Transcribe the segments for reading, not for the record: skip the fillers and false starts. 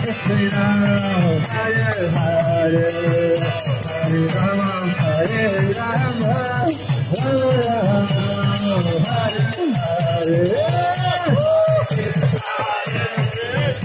Krishna, Hare Hare, Hare Rama, Hare Rama, Rama Rama, Hare Hare. Hare Krishna,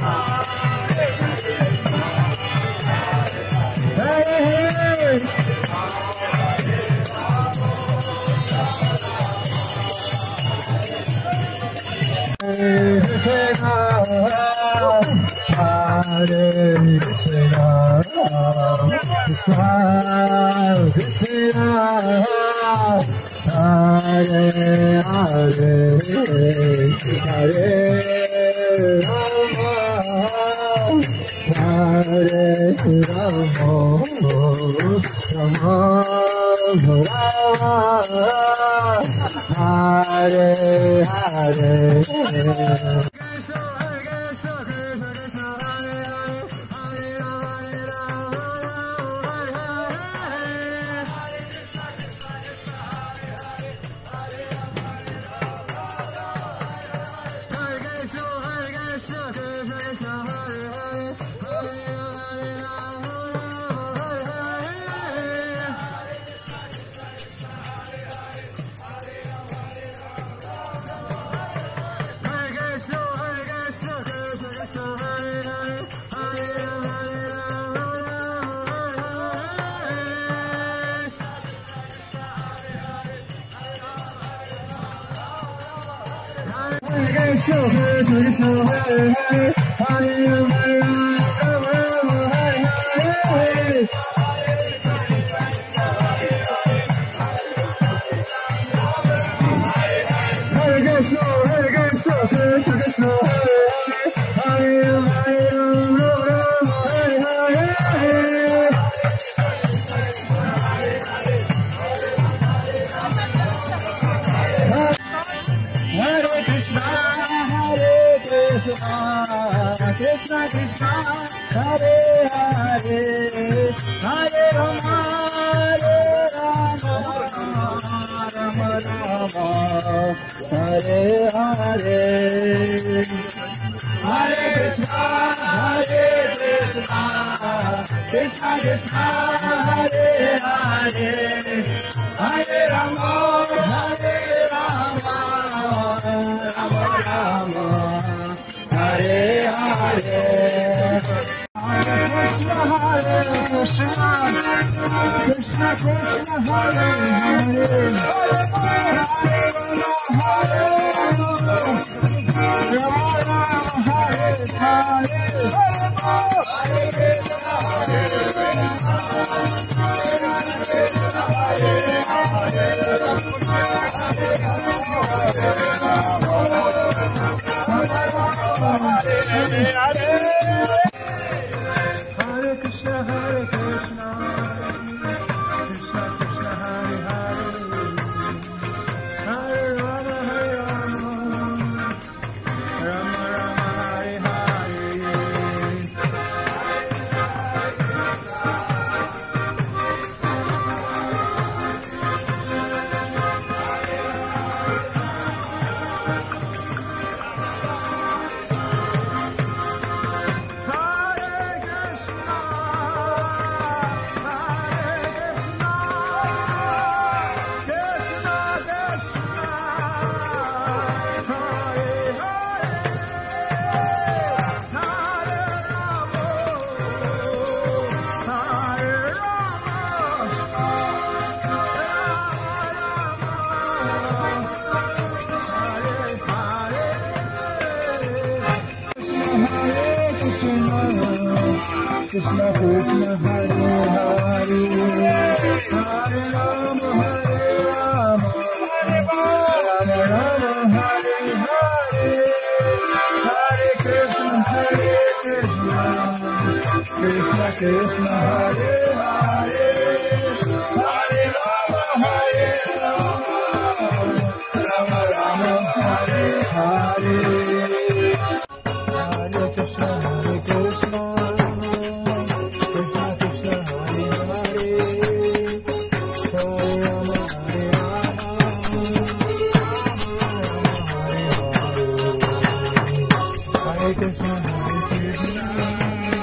Krishna Krishna, Hare Hare, Hare Rama, Hare Rama, Rama Rama, Hare Hare. Krishna Krishna, Hare Hare, Hare Rama, Rama Rama, Hare Hare, Hare Krishna, Krishna Krishna, Hare Hare, Hare Rama, Rama Rama, Hare Hare. Hare Krishna, Krishna Krishna, Hare Hare, Hare Rama, Hare Hare, Krishna Krishna, Hare Hare, Hare Rama, Rama Rama, Hare Hare, Hare Krishna, Krishna Krishna, Hare Hare, Hare Rama, Rama Rama, Hare Hare. Hare Krishna, Hare Krishna.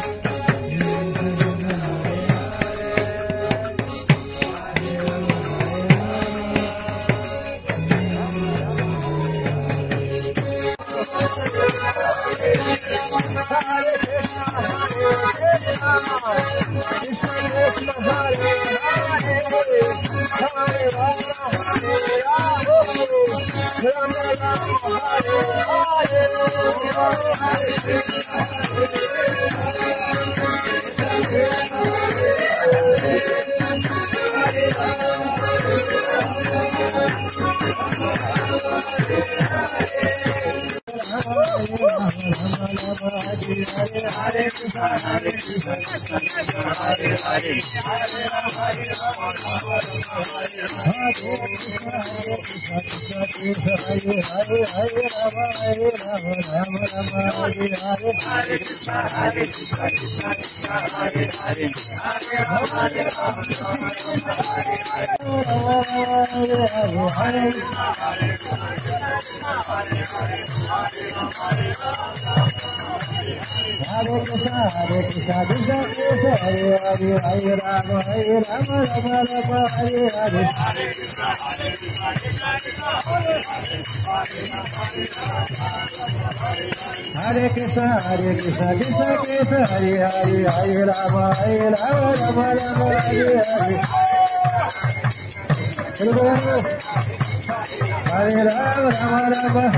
Hare Krishna, Krishna Krishna, Hare Hare, Hare Rama, Rama Rama, Hare Hare. Hare Rama, Rama Rama. Hare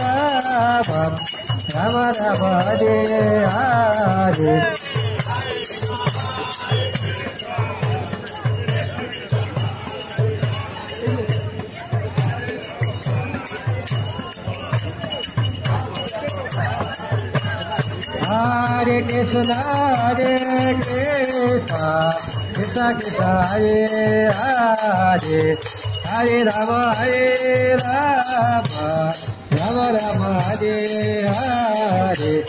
Rama, Rama Rama, Hare Hare. Hare Krishna, Krishna Krishna, Hare Hare, Hare Rama, Rama Rama, Hare Hare.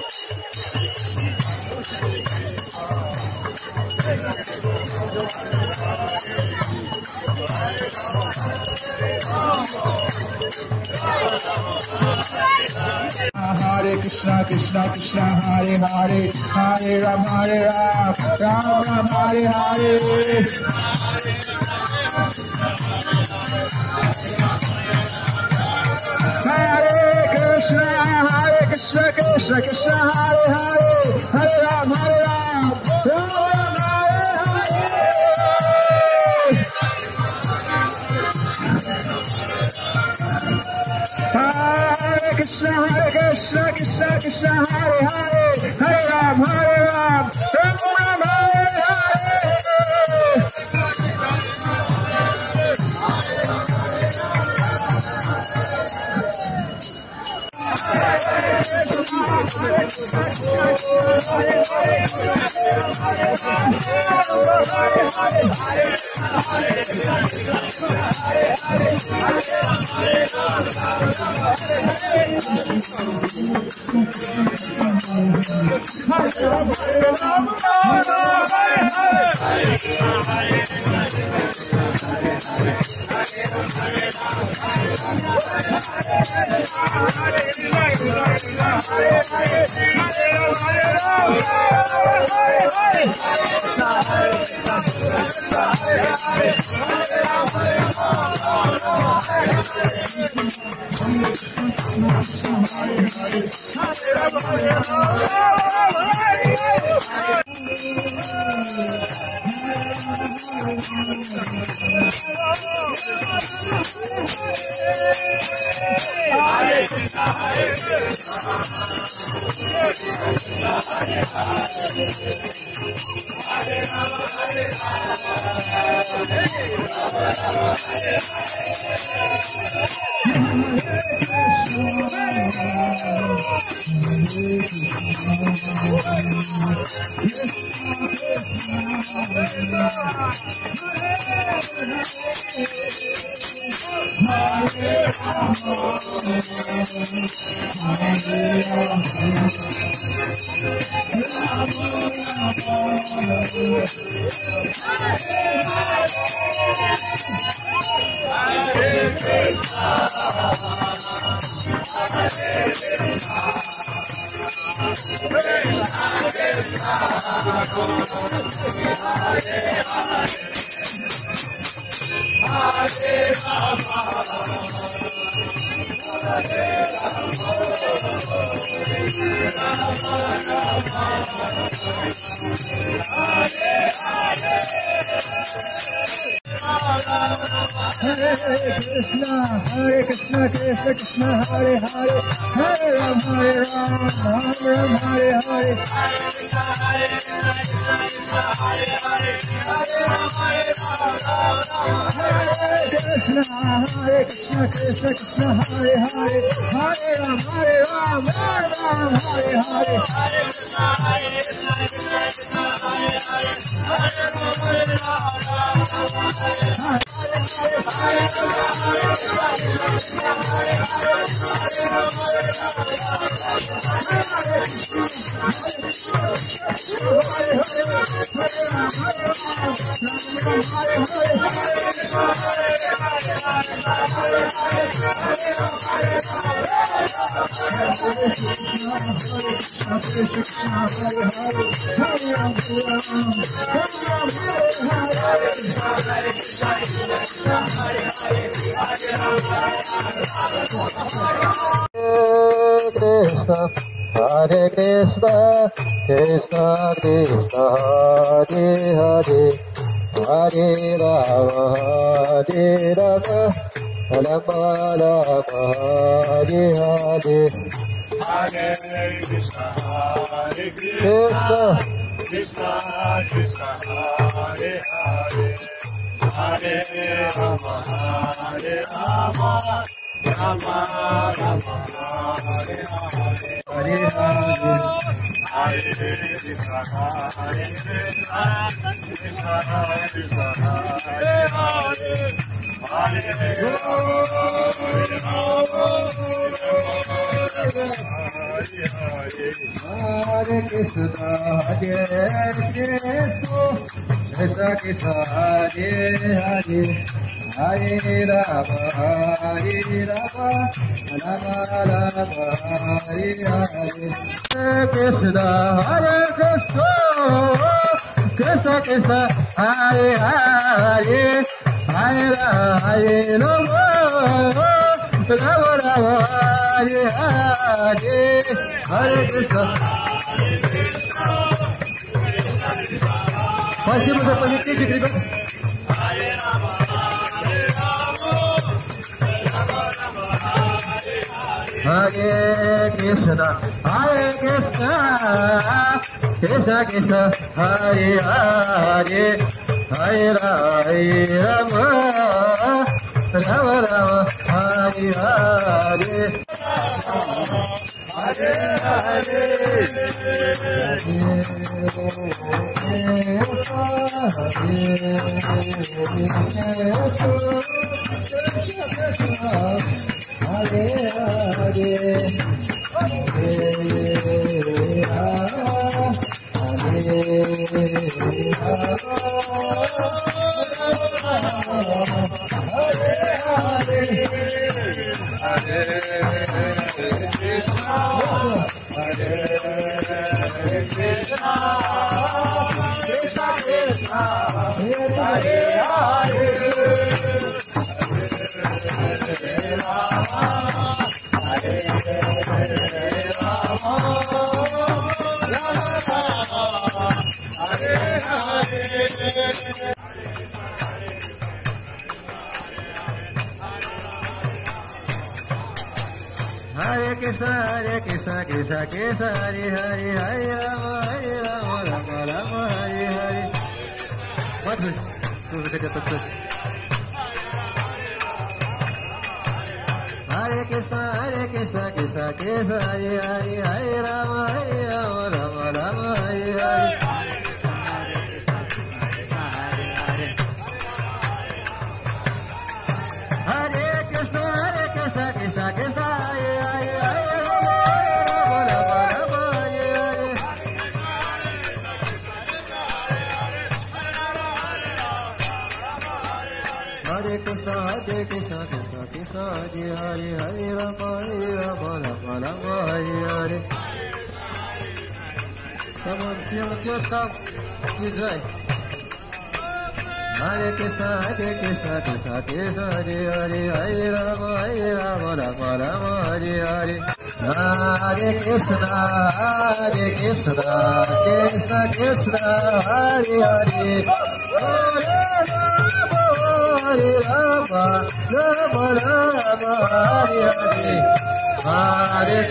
Hare Krishna, Krishna Krishna, Hare Hare, Hare Rama, Rama Rama, Hare Hare. Hare Krishna, Krishna Krishna, Hare Hare, Hare Rama, Rama Rama, Hare Hare. Krishna, Krishna Krishna, Hare Hare, Hare Rama, Rama Rama, Hare Hare. Hare Krishna, Krishna Krishna, Hare Hare, Hare Ram, Ram Ram, Hare Hare. Krishna, Hare Krishna, Krishna Krishna, Hare Hare, Hare Ram, Ram Ram, Hare Hare. Hare Krishna, Krishna Krishna, Hare Hare, Hare Rama, Hare Rama, Rama Rama, Hare Hare. Hare Krishna, Hare Krishna, Krishna Krishna, Hare Hare, Hare Rama, Hare Rama, Rama Rama, Hare Hare. Hare Hare, Hare Krishna, Hare Krishna, Krishna Krishna, Hare Hare, Hare Hare Krishna, Krishna Krishna, Hare Hare, Hare Rama, Hare Rama, Rama Rama, Hare Hare. Krishna, Hare Krishna, Krishna Krishna, Hare Hare, Hare Rama, Rama Rama, Hare Hare, Hare Krishna. Спасибо за позитивчик, ребят. Hare Krishna, Krishna Krishna, Hare Hare, Hare Rama, Rama Rama, Hare Hare. Hare Hare, Krishna, Krishna Krishna, Hare Hare, Hare Rama, Rama Rama, Hare Hare. Hare Krishna, Krishna Krishna, Hare Hare, Hare Rama, Rama Rama, Hare Hare. Hare Krishna, Krishna Krishna, Hare Hare, Hare Rama, Rama Rama, Hare Hare. Come on, feel yourself. Enjoy. Hare Krishna, Krishna Krishna, Hare Hare, Hare Rama, Rama Rama, Hare Hare. Hare Krishna, Krishna Krishna, Hare Hare. Hare Rama, Rama Rama, Hare Hare. Hare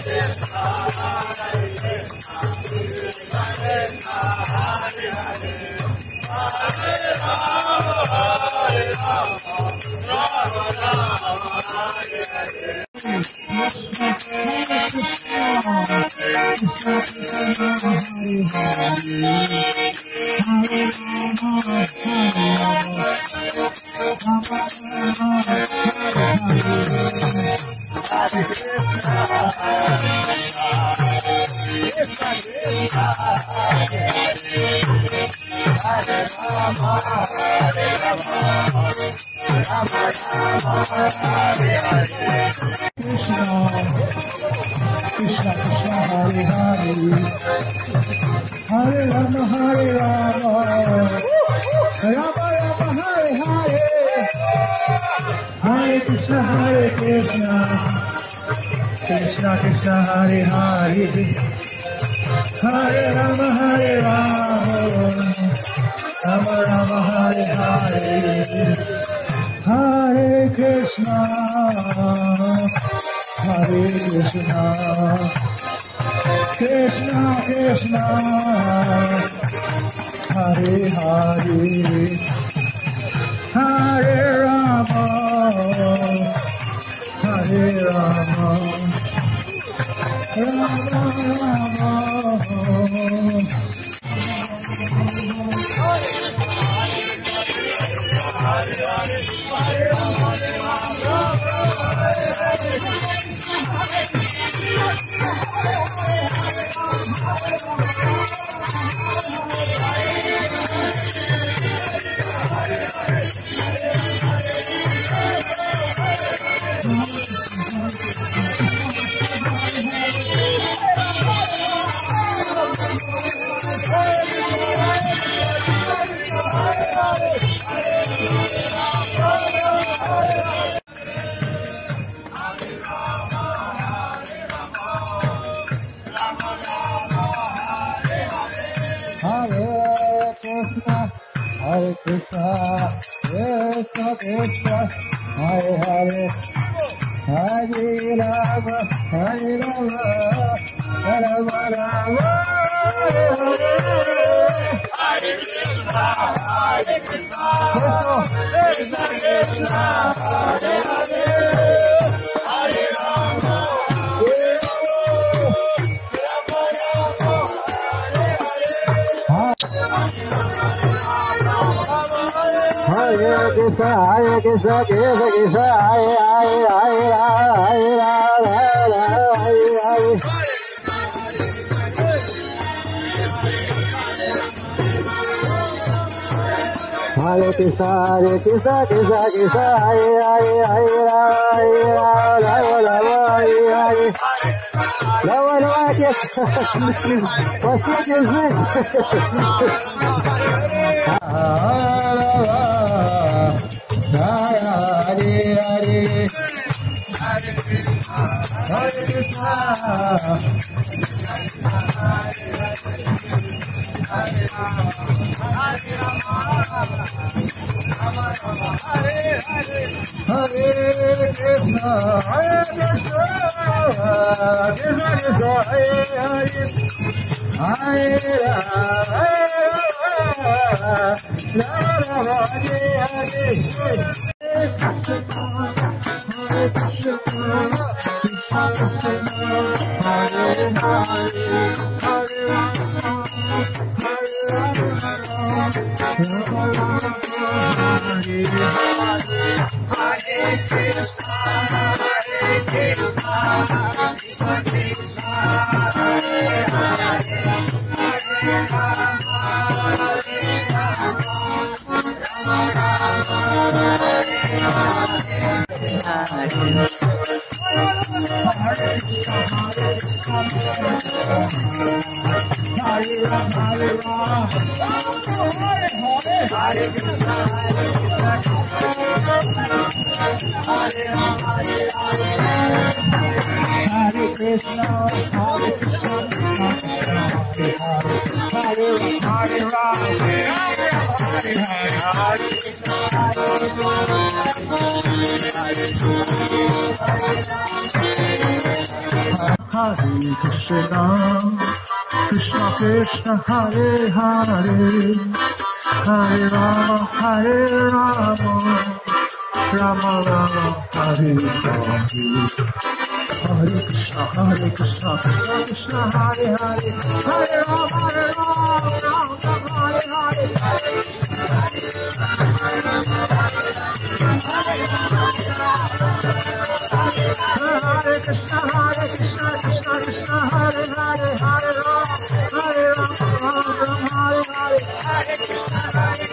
Krishna, Krishna Krishna Hare Hare, Hare Rama Hare Rama, Rama Rama Hare Hare, Hare Krishna, Krishna Krishna, Hare Hare, Hare Rama, Hare Rama, Rama Rama. Hare Krishna, Krishna Krishna, Hare Hare, Hare Rama, Hare Rama, Rama Rama, Hare Krishna, Krishna Krishna, Hare Hare, Hare Rama, Hare Krishna, Krishna Krishna, Hare Hare, Hare Rama, Hare Hare. Hare Krishna, Krishna Krishna, Hare Hare, Hare Rama, Hare Hare. Давай, отец, последний язык. Hare Krishna Krishna Hare Hare Hare Rama Hare Rama Rama Rama Hare Hare Hare Krishna Krishna Krishna Hare Hare Hare Rama Hare Rama Rama Hare Hare Hare Krishna Krishna Krishna Hare Hare Hare Rama Hare Rama Rama Hare Hare Hare Krishna Hare Hare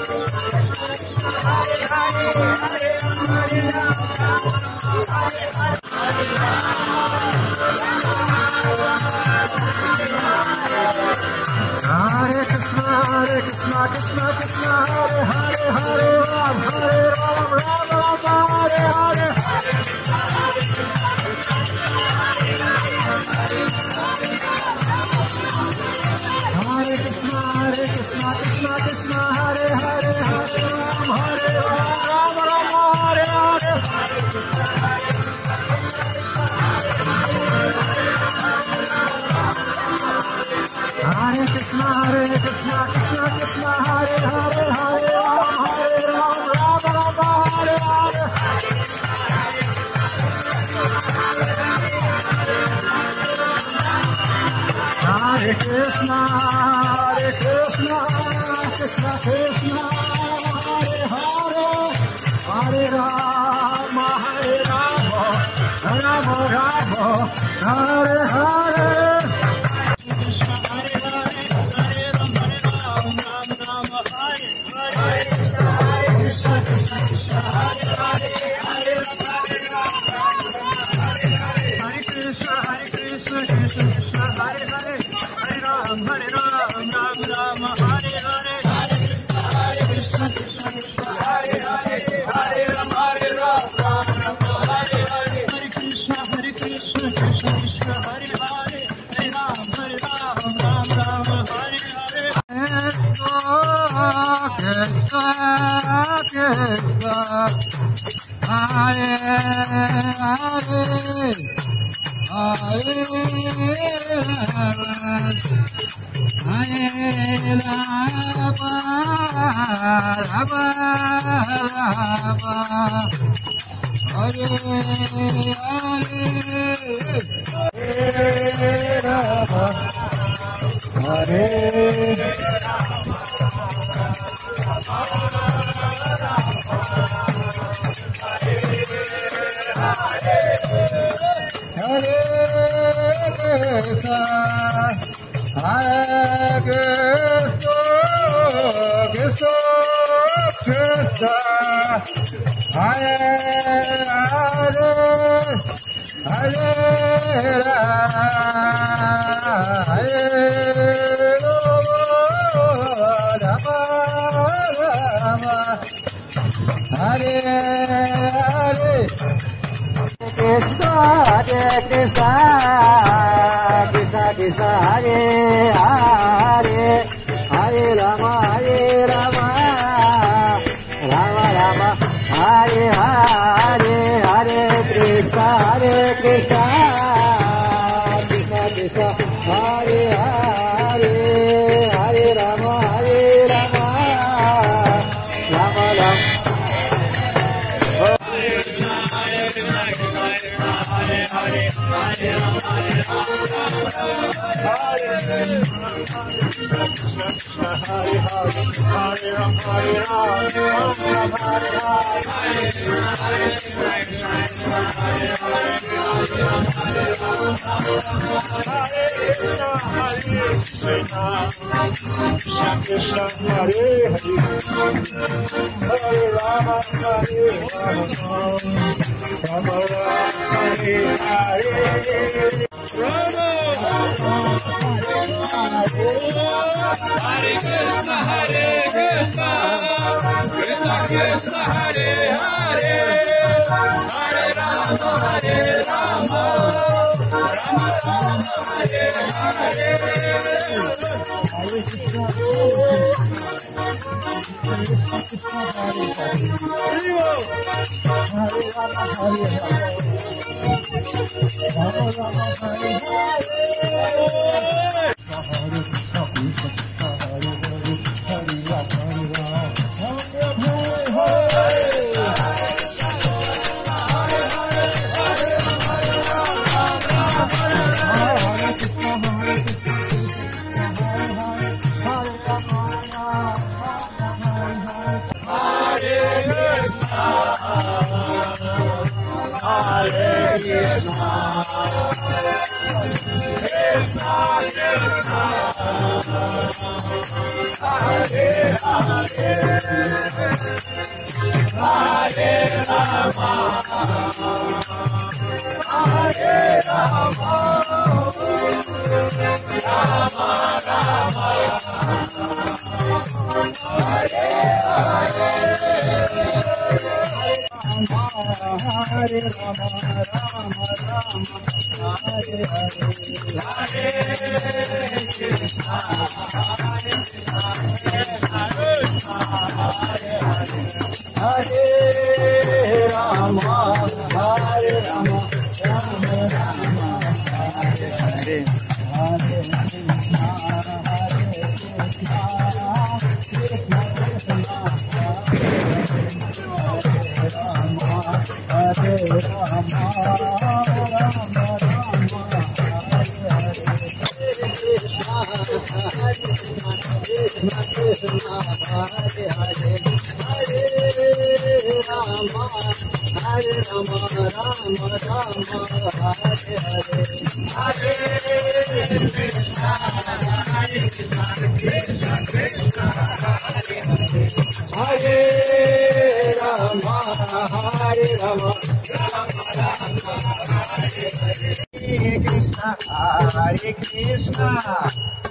Hare Krishna Krishna Hare Hare Hare Rama Hare Rama Rama Hare Hare Hare Krishna Krishna Krishna Hare Hare Hare Rama Hare Rama Rama Hare Hare Hare Krishna Krishna Krishna Hare Hare Hare Rama Hare Rama Rama Rama Hare Hare Hare Krishna Krishna Krishna Hare Hare Hare Rama Rama Rama Hare Hare Hare Krishna,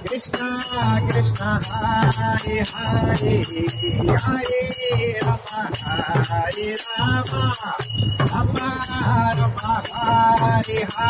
Krishna Krishna, Hare Hare, Hare Rama, Rama Rama, Hare Hare.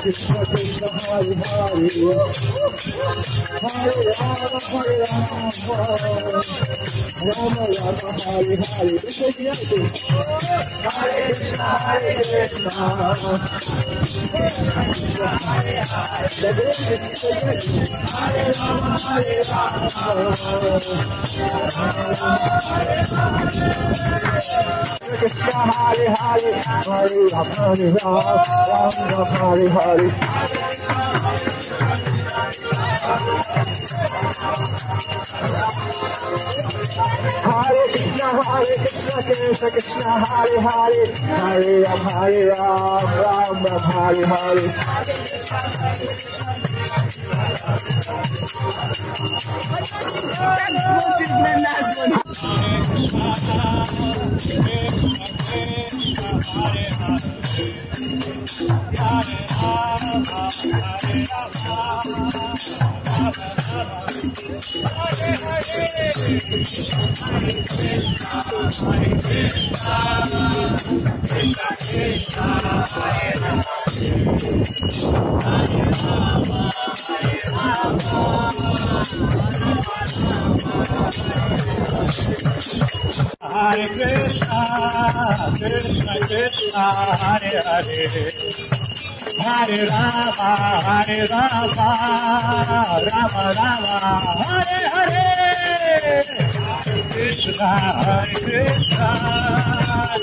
Krishna Krishna Hare Hare Hare Rama Krishna Krishna Hare Hare Hare Ram Ram Ram Hare Hare Hare Krishna, Krishna Krishna, Hare Hare, Hare Rama, Rama Rama, Hare Hare, Krishna, Hare Krishna,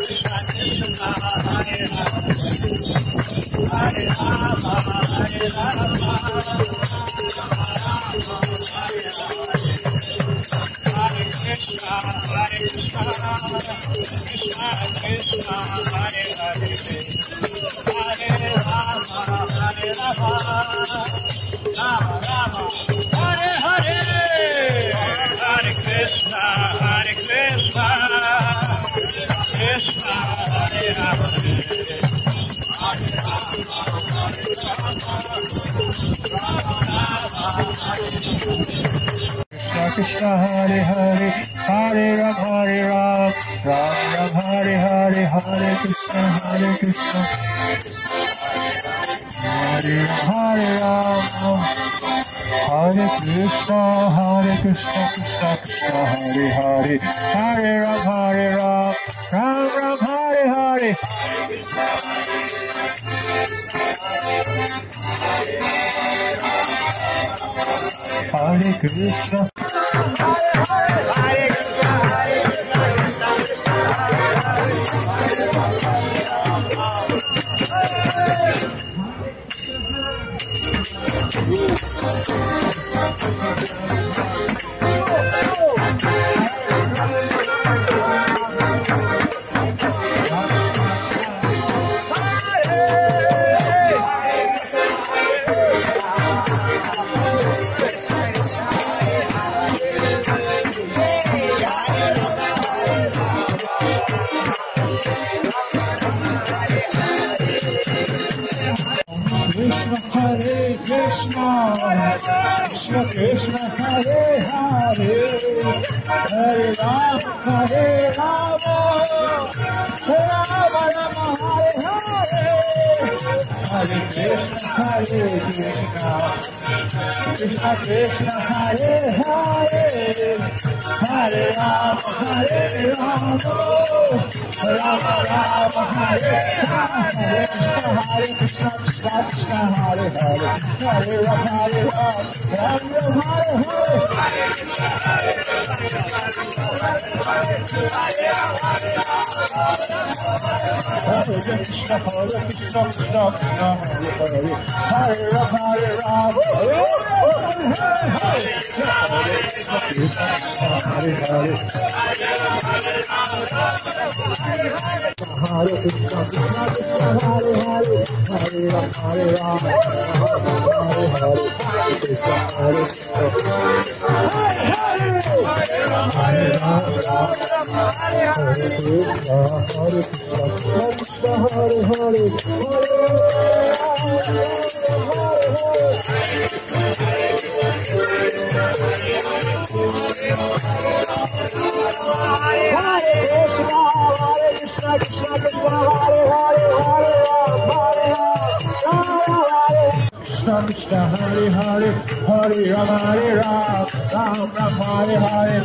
Krishna Krishna, Hare Hare, Hare Rama, Krishna, Hare Krishna, Krishna Krishna, Hare Hare, Hare Rama, Rama Rama, Hare Hare, Hare Krishna, Krishna Hare Hare, Krishna Hare Hare, Hare Ram, Ram Ram Hare Hare, Hare Krishna, Hare Krishna, Hare Ram, Hare Krishna, Hare Krishna, Krishna Krishna, Hare Hare, Hare Ram, Ram Ram Hare Hare, Hare Krishna. Krishna Krishna Hare Hare, Hare Rama, Hare Rama, Rama Rama Hare Hare, Hare Krishna, Hare Krishna, Krishna Krishna Hare Hare, Hare Rama, Hare Rama, Rama Rama Hare Hare, Hare Krishna, Krishna Hare Hare, Hare Rama, Hare Rama, Ram Ram Hare Hare, Hare Krishna, Hare Krishna, Krishna Krishna Hare Hare, Hare Rama, Hare Rama, Hare Hare, Hare Krishna, Krishna Krishna Hare Hare, Hare Rama, Hare Rama, Hare Hare, Krishna, Hare Krishna, Hare Rama, Hare Rama, Hare Krishna, Hare Krishna, Krishna Hare Hare, Krishna Krishna, Hare Hare, Hare Rama, Hare Rama, Ram Rama, Hare Hare.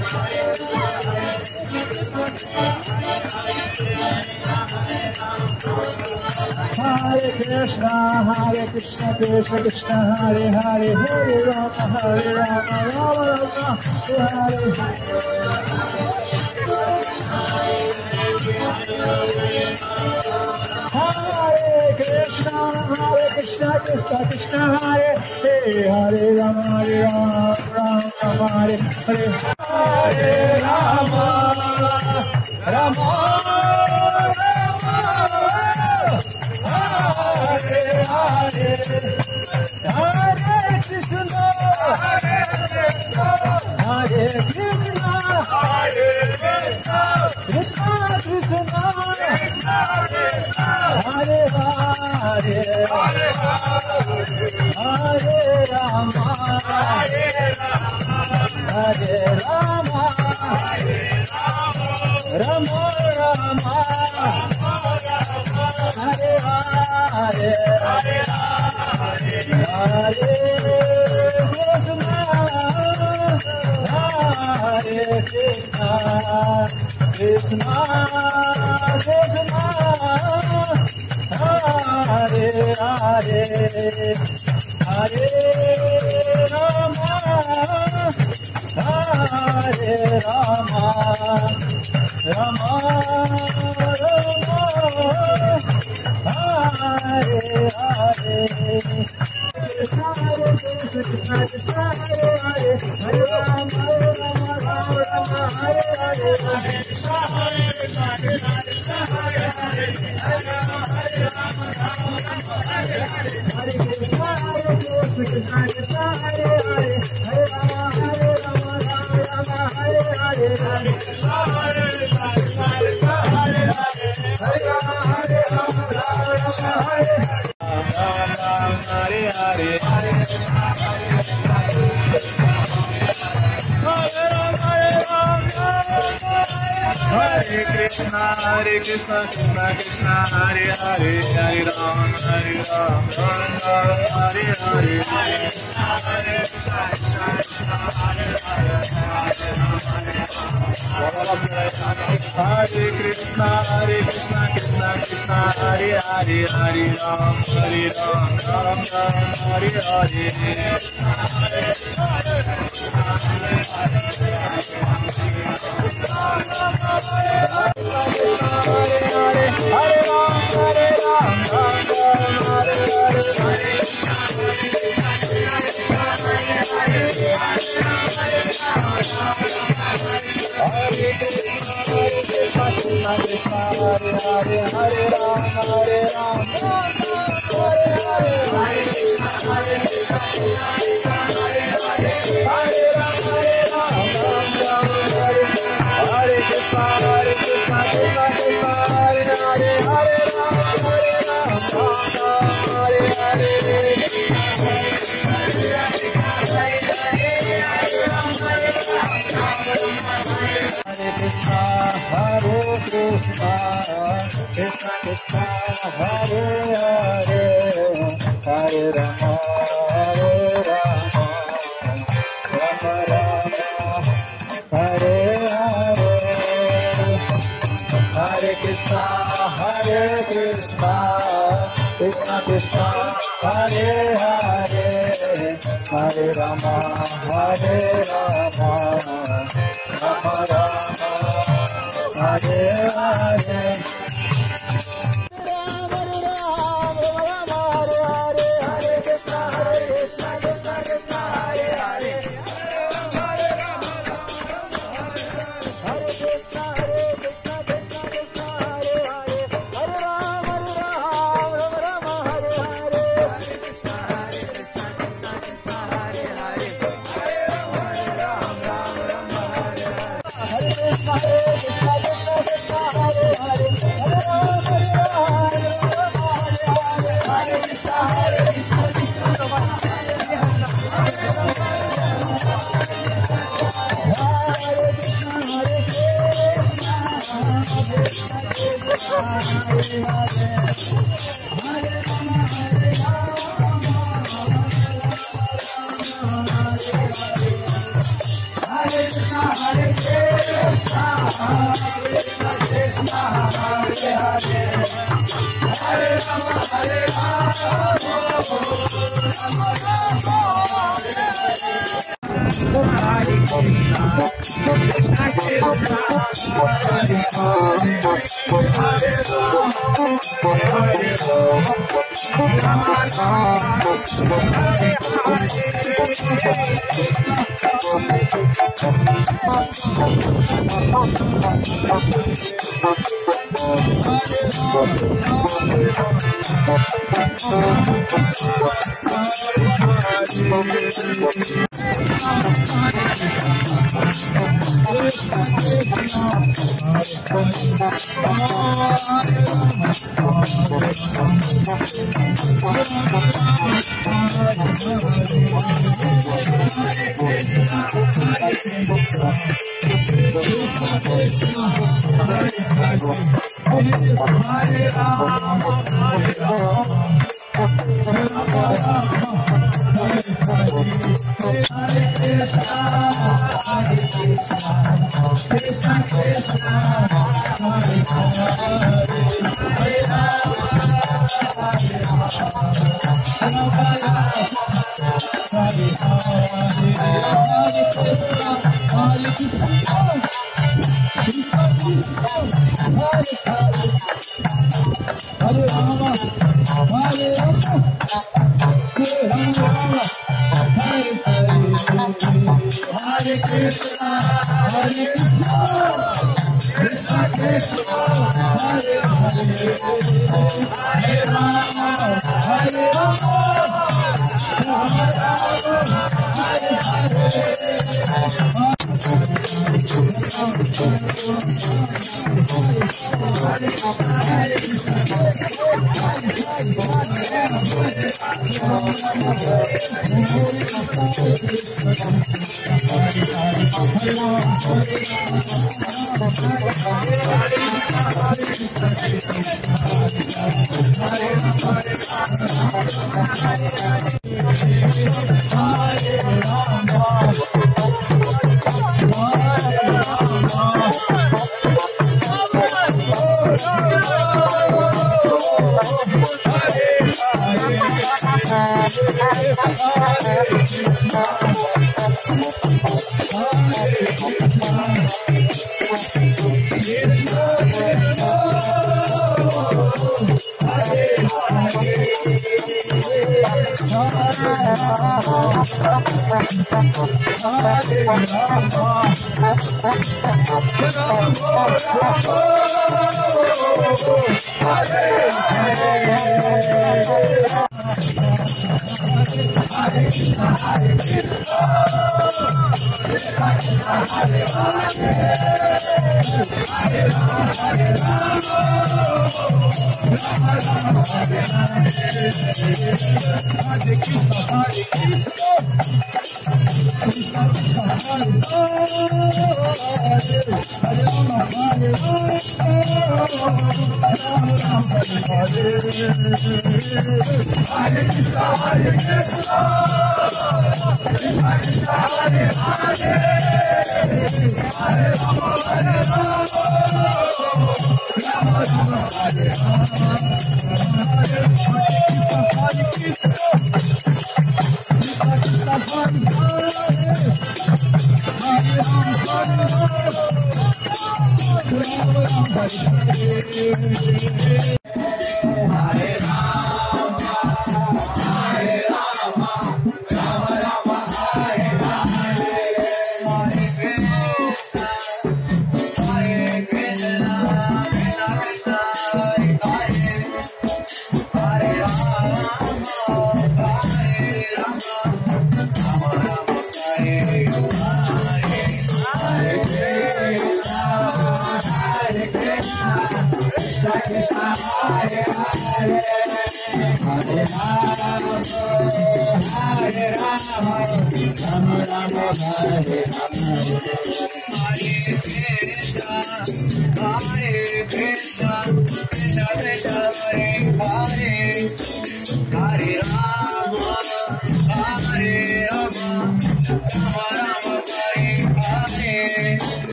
Hare Krishna, Krishna Krishna, Hare Hare, Hare Rama, Rama Rama, Hare Hare. Hare Krishna, Krishna Krishna, Hare Hare, Rama Rama, Hare Hare. Hare Rama, Rama Hare Hare, Hare Krishna, Hare Krishna, Krishna Krishna, Hare Hare, Hare Rama, Hare Rama, Rama Rama, Hare Hare, Hare Krishna, Hare Krishna, Krishna Krishna, Hare Hare, Hare Rama, Hare Rama, Rama Rama, Hare Hare. Krishna Krishna, Hare Hare, Hare Rama, Rama Rama, Hare Hare. Krishna Krishna, Hare Hare, Hare Rama, Hare Hare. Hare Krishna, Krishna Krishna, Hare Hare, Hare Rama, Rama Rama, Hare Hare. Hare Krishna, Krishna Krishna, Hare Hare, Hare Rama, Rama Rama, Hare Hare. Hare Hare, Hare Krishna, Krishna Krishna, Hare Hare, Hare Rama, Rama Rama, Hare Hare. Hare Krishna, Krishna Krishna, Hare Hare, Hare Rama, Rama Rama, Hare Hare. Krishna Krishna, Hare Hare, Hare Rama, Rama Rama, Hare Hare. Hare Krishna, Krishna Krishna, Hare Hare, Hare Rama, Rama Rama, Hare Hare. Hare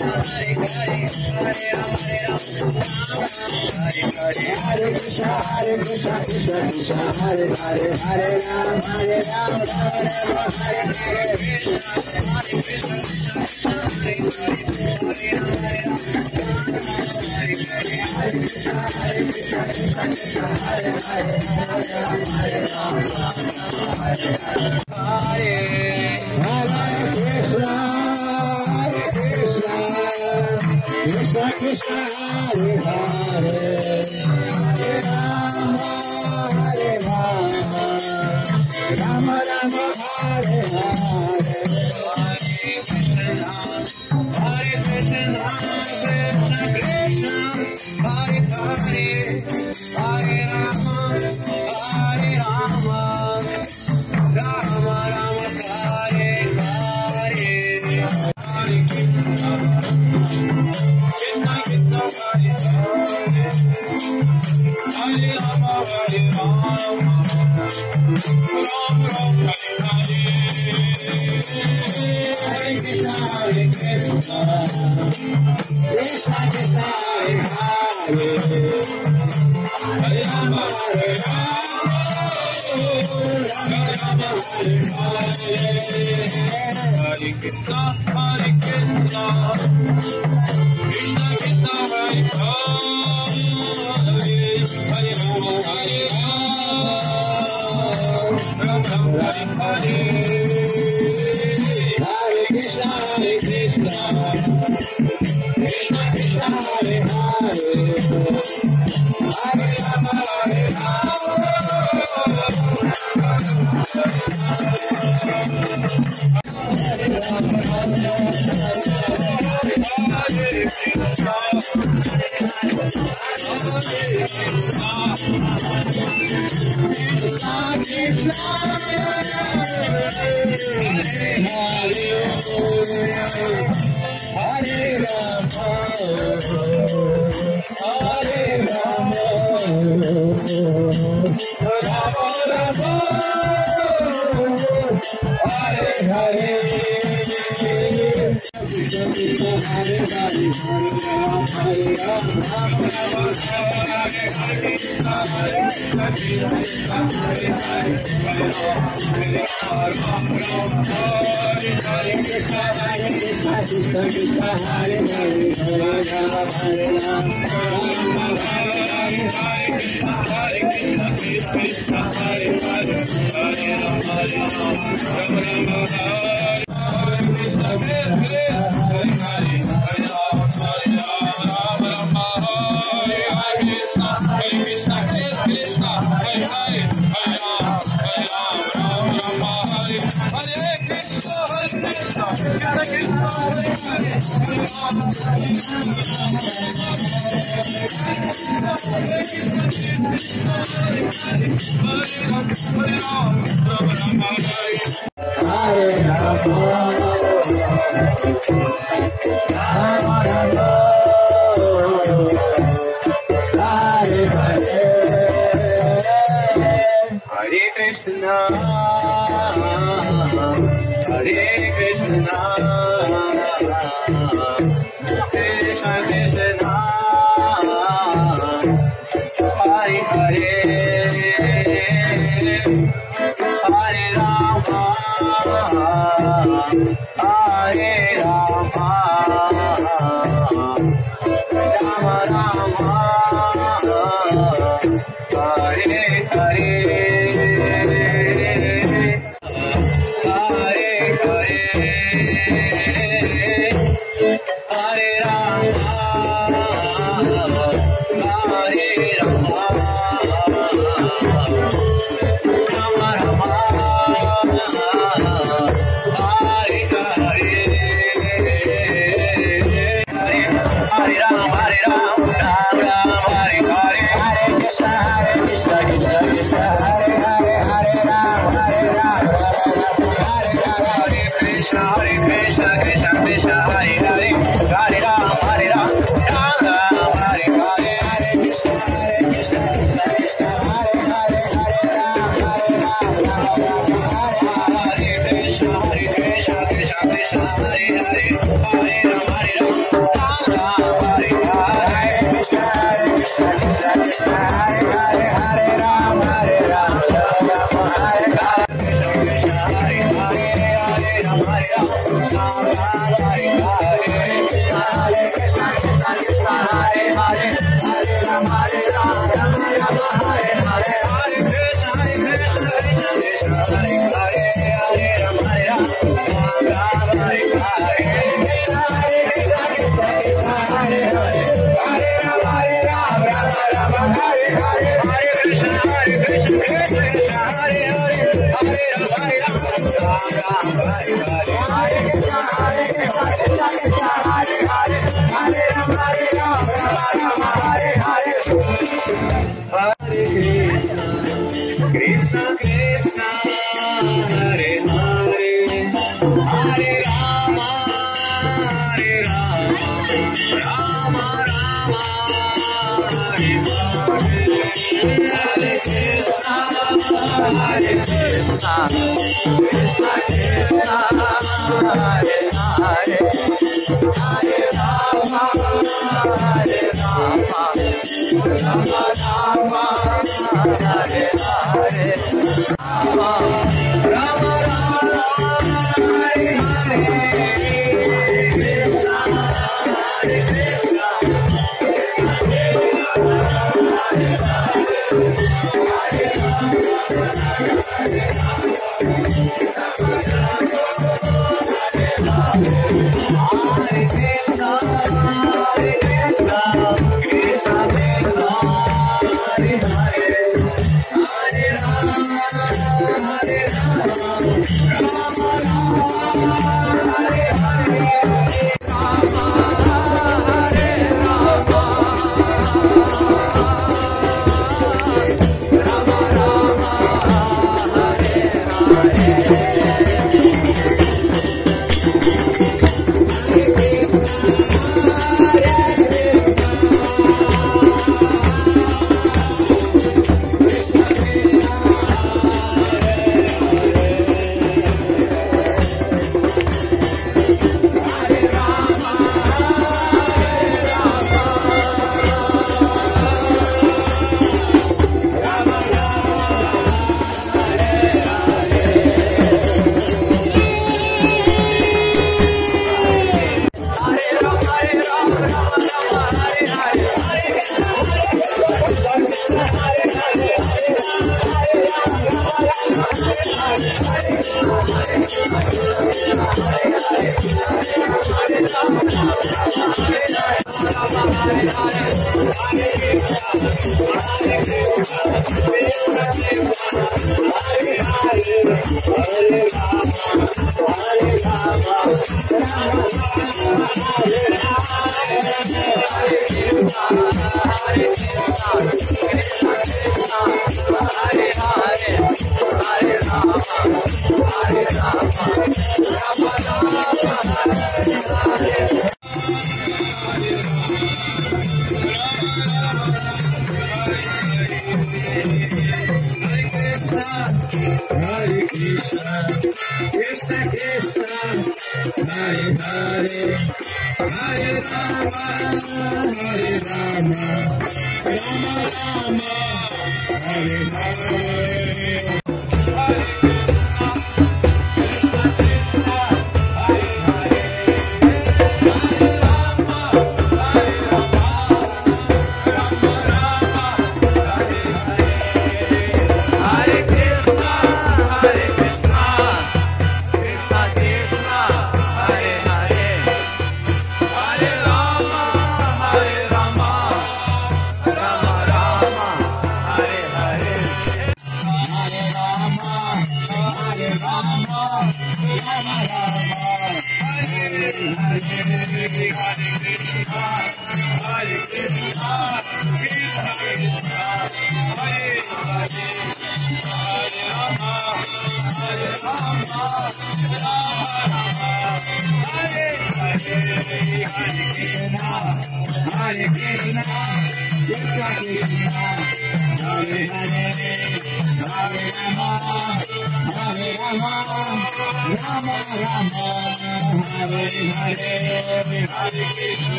Hare Hare Krishna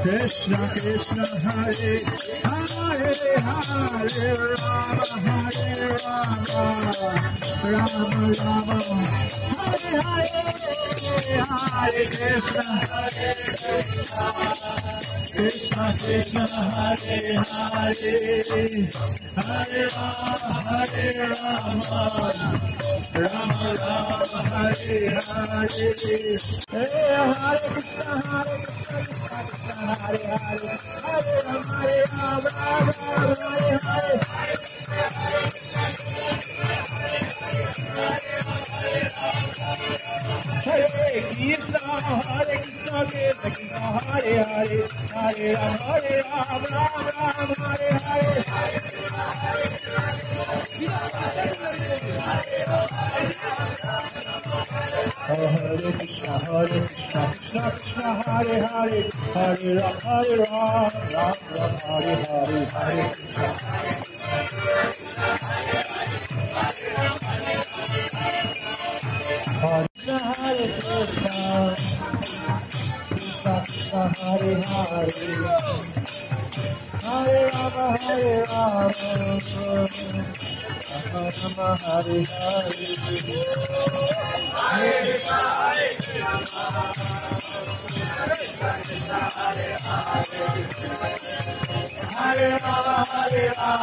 Krishna Krishna Hare Hare Hare Rama Hare Rama Rama Rama Hare Hare Hare Krishna Krishna Krishna Hare Hare Hare Rama Hare Rama Rama Rama Hare Hare Hare Krishna Hare Hare Hare Rama Hare Rama Hare Hare Hare Krishna Krishna Krishna Hare Hare Hare Rama Hare Rama Hare Hare Hare Krishna Krishna Krishna Hare Hare Hare Rama Hare Rama Hare Hare Hare Krishna Hare Krishna Krishna Krishna Hare Hare Hare Rama Hare Rama Rama Hare Hare Hare Rama Hare Rama Hare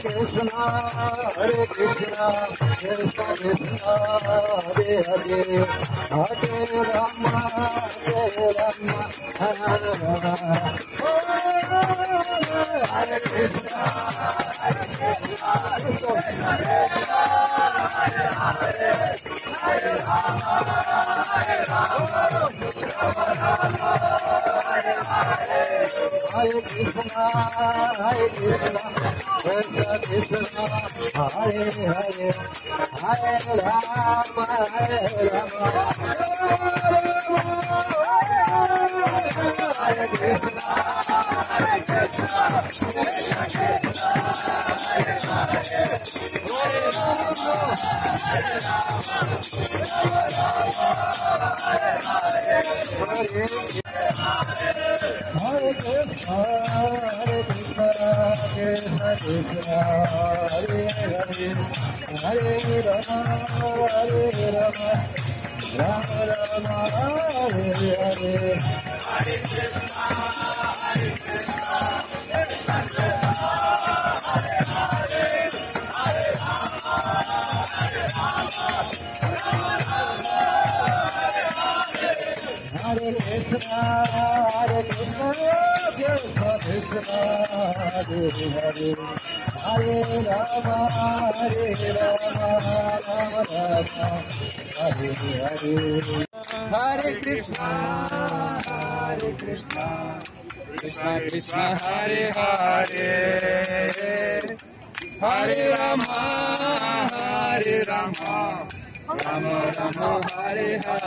Krishna Krishna, Hare Krishna, Krishna Krishna, Hare Hare, Hare Rama, Hare Rama, Hare Krishna, Hare Krishna, Hare Krishna, Hare Krishna, Krishna Krishna, Hare Hare, Hare Rama, Hare Rama, Hare Krishna, Hare Krishna, Krishna Krishna, Hare Hare, Hare Rama, Hare Rama, Hare Hare, Hare Krishna, Hare Krishna, Krishna Krishna, Hare Hare, Hare Rama, Hare Rama, Rama Rama, Hare Hare, Hare Krishna, Hare Krishna, Krishna Krishna, Hare Hare, Hare Rama, Hare Rama, Rama Rama, Hare Hare. Hare Krishna, Hare Krishna, Krishna Krishna, Hare Hare, Hare Rama, Hare Rama, Rama Rama, Hare Hare.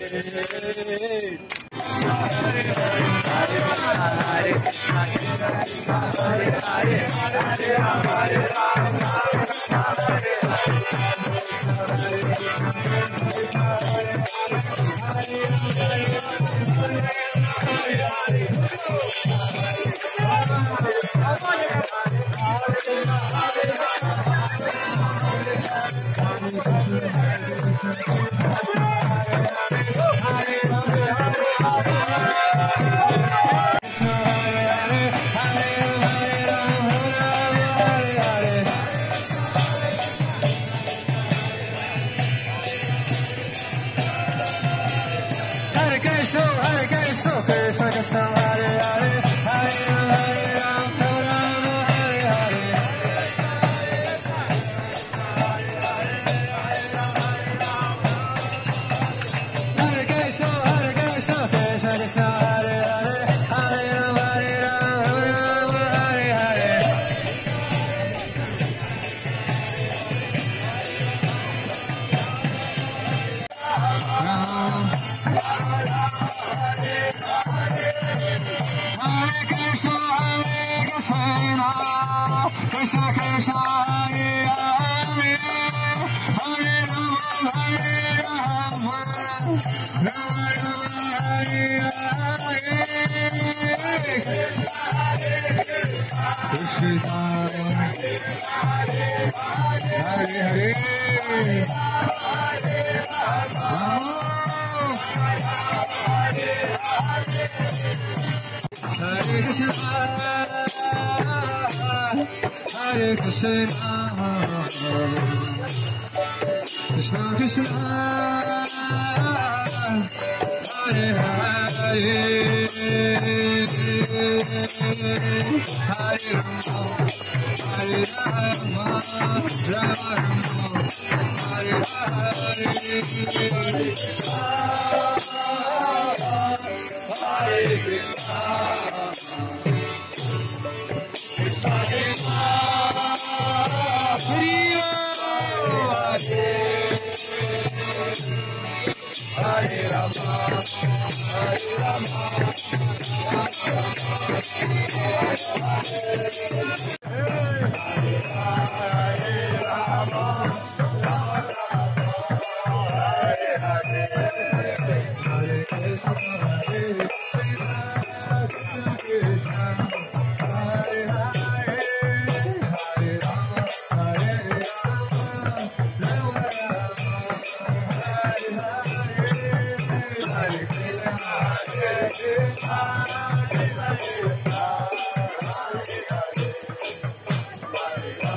Hare Krishna, Hare Krishna, Krishna Krishna, Hare Hare, Hare Rama, Hare Rama, Rama Rama, Hare Hare. Hare Krishna, Krishna Krishna, Hare Hare, Hare Rama, Hare Rama, Hare Krishna Krishna, Hare Hare, Hare Rama, Hare Rama, Rama Rama, Hare Hare, Krishna Hare Hare, Hare Krishna, Hare Krishna, Krishna Krishna, Hare Hare, Hare Rama, Hare Rama, Rama Rama, Hare Hare, Hare Krishna, Krishna Krishna, Hare Hare Rama, Hare Rama, Hare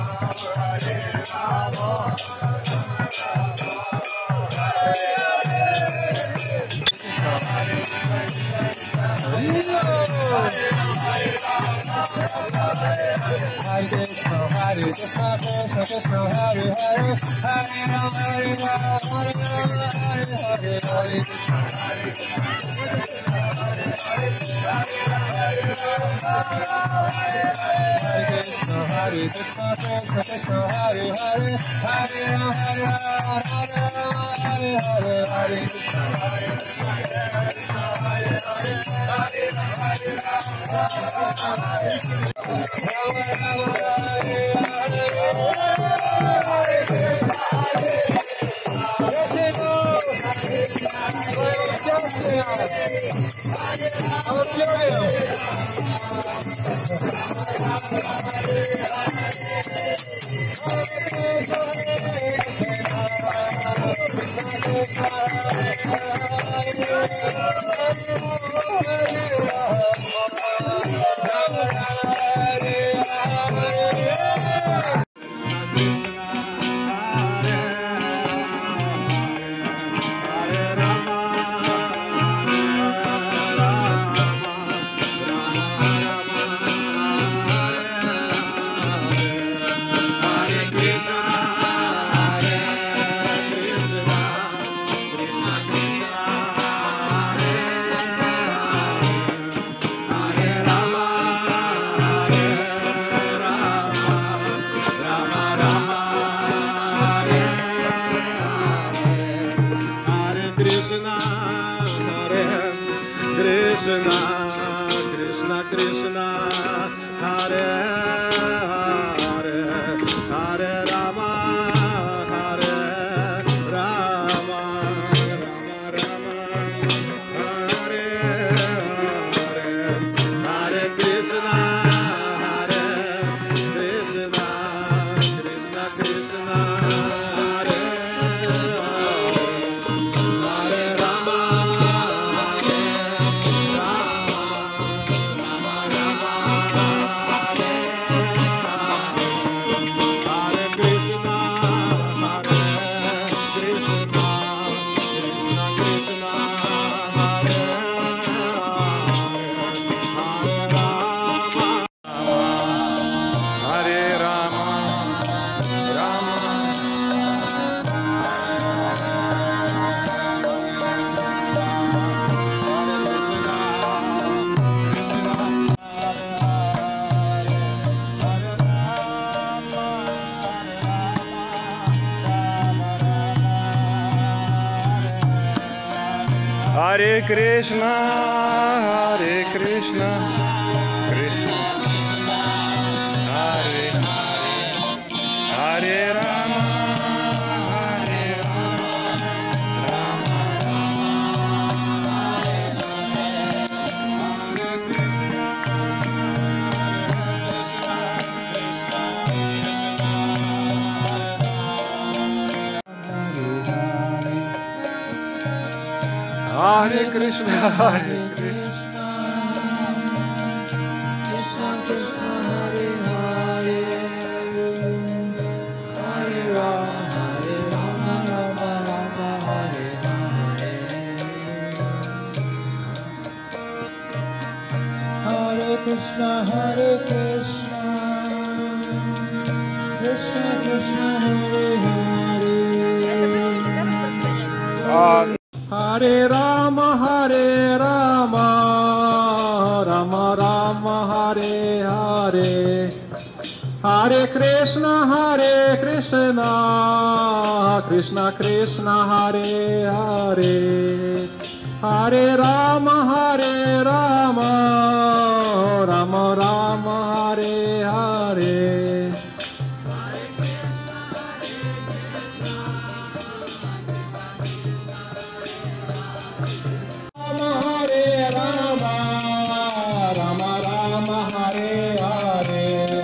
Hare Krishna, Hare Krishna, Krishna, Hare Hare, Hare Rama, Hare Rama, Rama Hare Krishna, Hare Krishna, Krishna Krishna, Hare Hare, Hare Rama, Rama Rama, Hare Hare, Hare Krishna, Hare Krishna, Krishna Krishna, Hare Hare. Hare Rama, Rama Rama, Hare Hare, Hare Krishna, Krishna Krishna, Hare Hare, Hare Rama, Rama Rama, Hare Hare.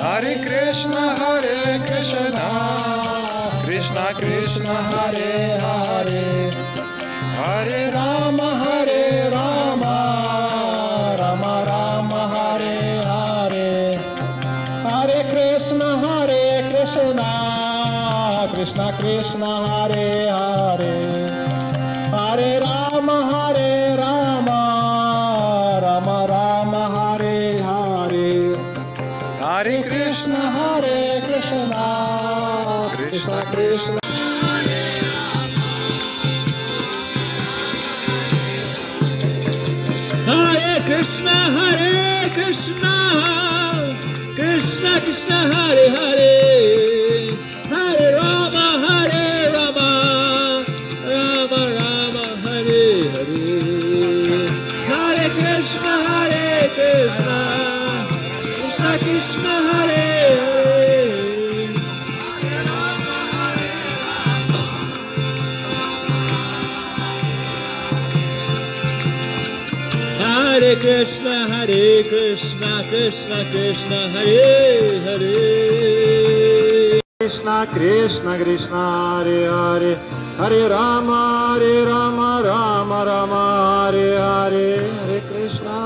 Hare Krishna, Krishna Krishna, Hare Hare, Hare Rama, Rama Rama, Hare Hare, Hare Krishna, Krishna Krishna Hare Hare Hare Rama Rama Rama Hare Hare Hare Krishna Krishna Krishna Hare Krishna Krishna Krishna Hare Hare Hare Rama Rama Rama Hare Hare Hare Krishna Krishna Krishna Hare Hare Krishna Krishna Krishna Hare Hare Krishna Krishna Krishna Hare Hare Hare Rama Rama Rama Hare Hare Hare Krishna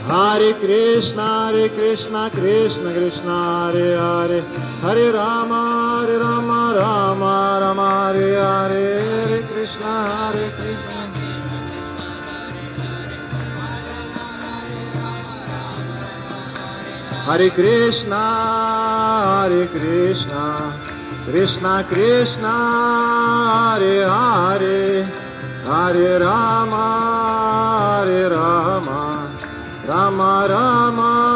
Hare Krishna Krishna Krishna Hare Hare Hare Rama Rama Rama Hare Hare Hare Krishna Hare Krishna Krishna Krishna Hare Hare Hare Rama Rama Rama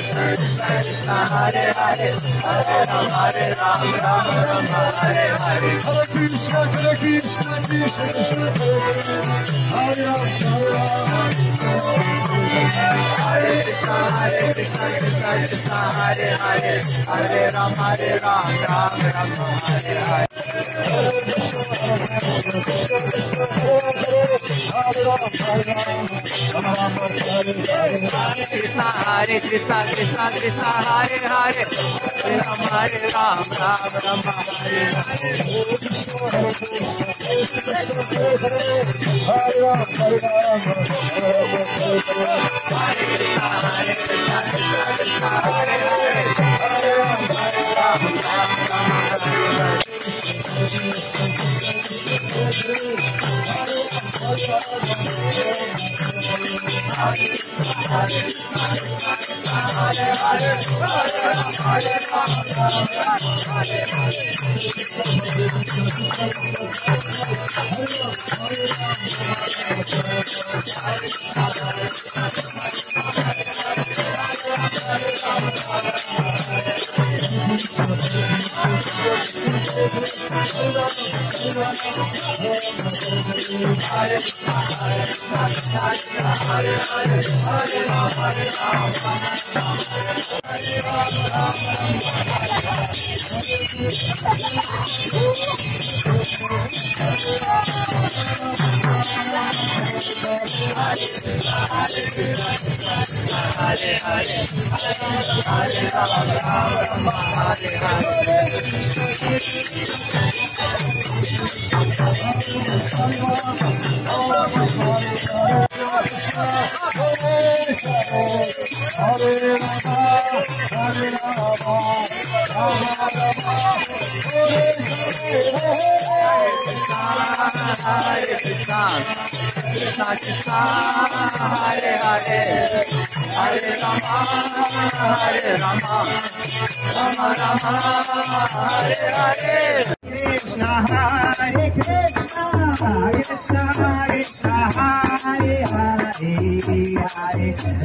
Krishna Hare Hare Hare Rama Hare Hare Krishna Krishna Krishna Krishna Hare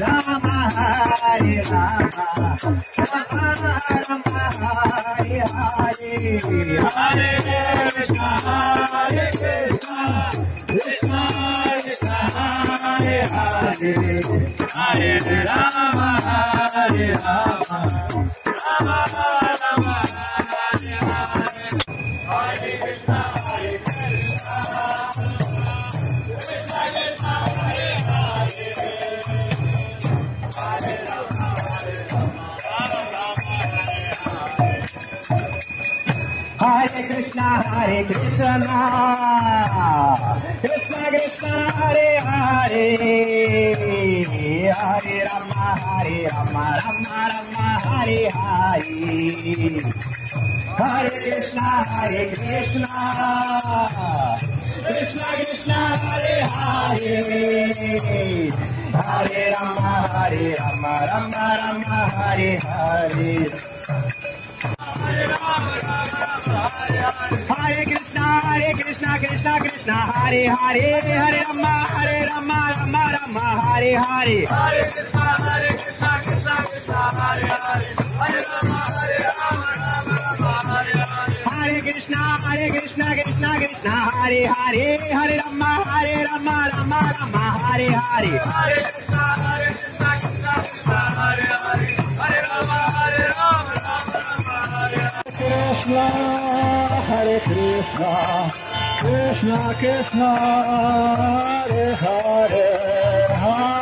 Rama Hare Krishna Krishna Krishna Hare Hare Hare Rama Ram Hare Hare Krishna Hare Krishna Krishna Krishna Hare Hare Hare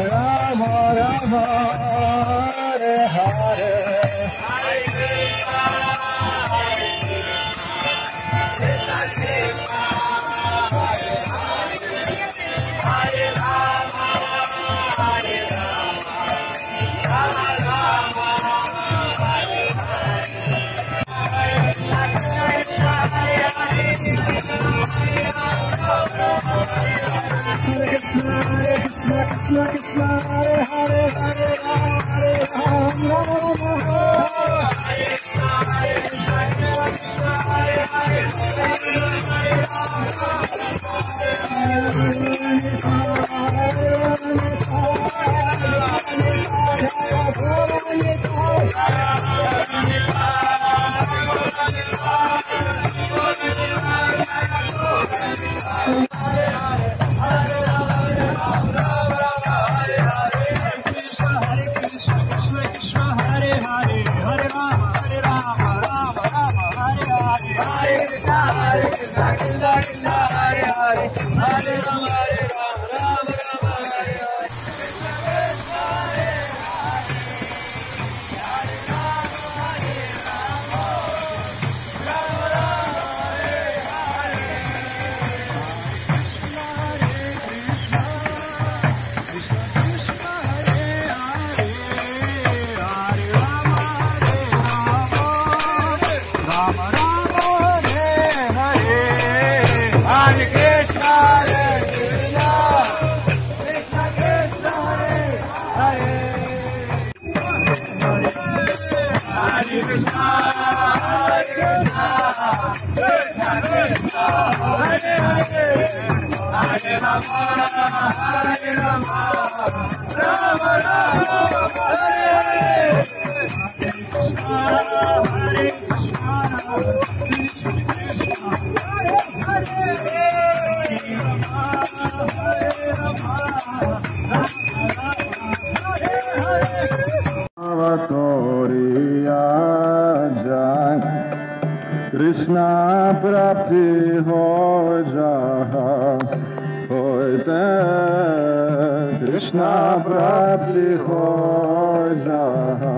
Rama Ram Hare Krishna prapti ho jaha hoite, Krishna prapti ho jaha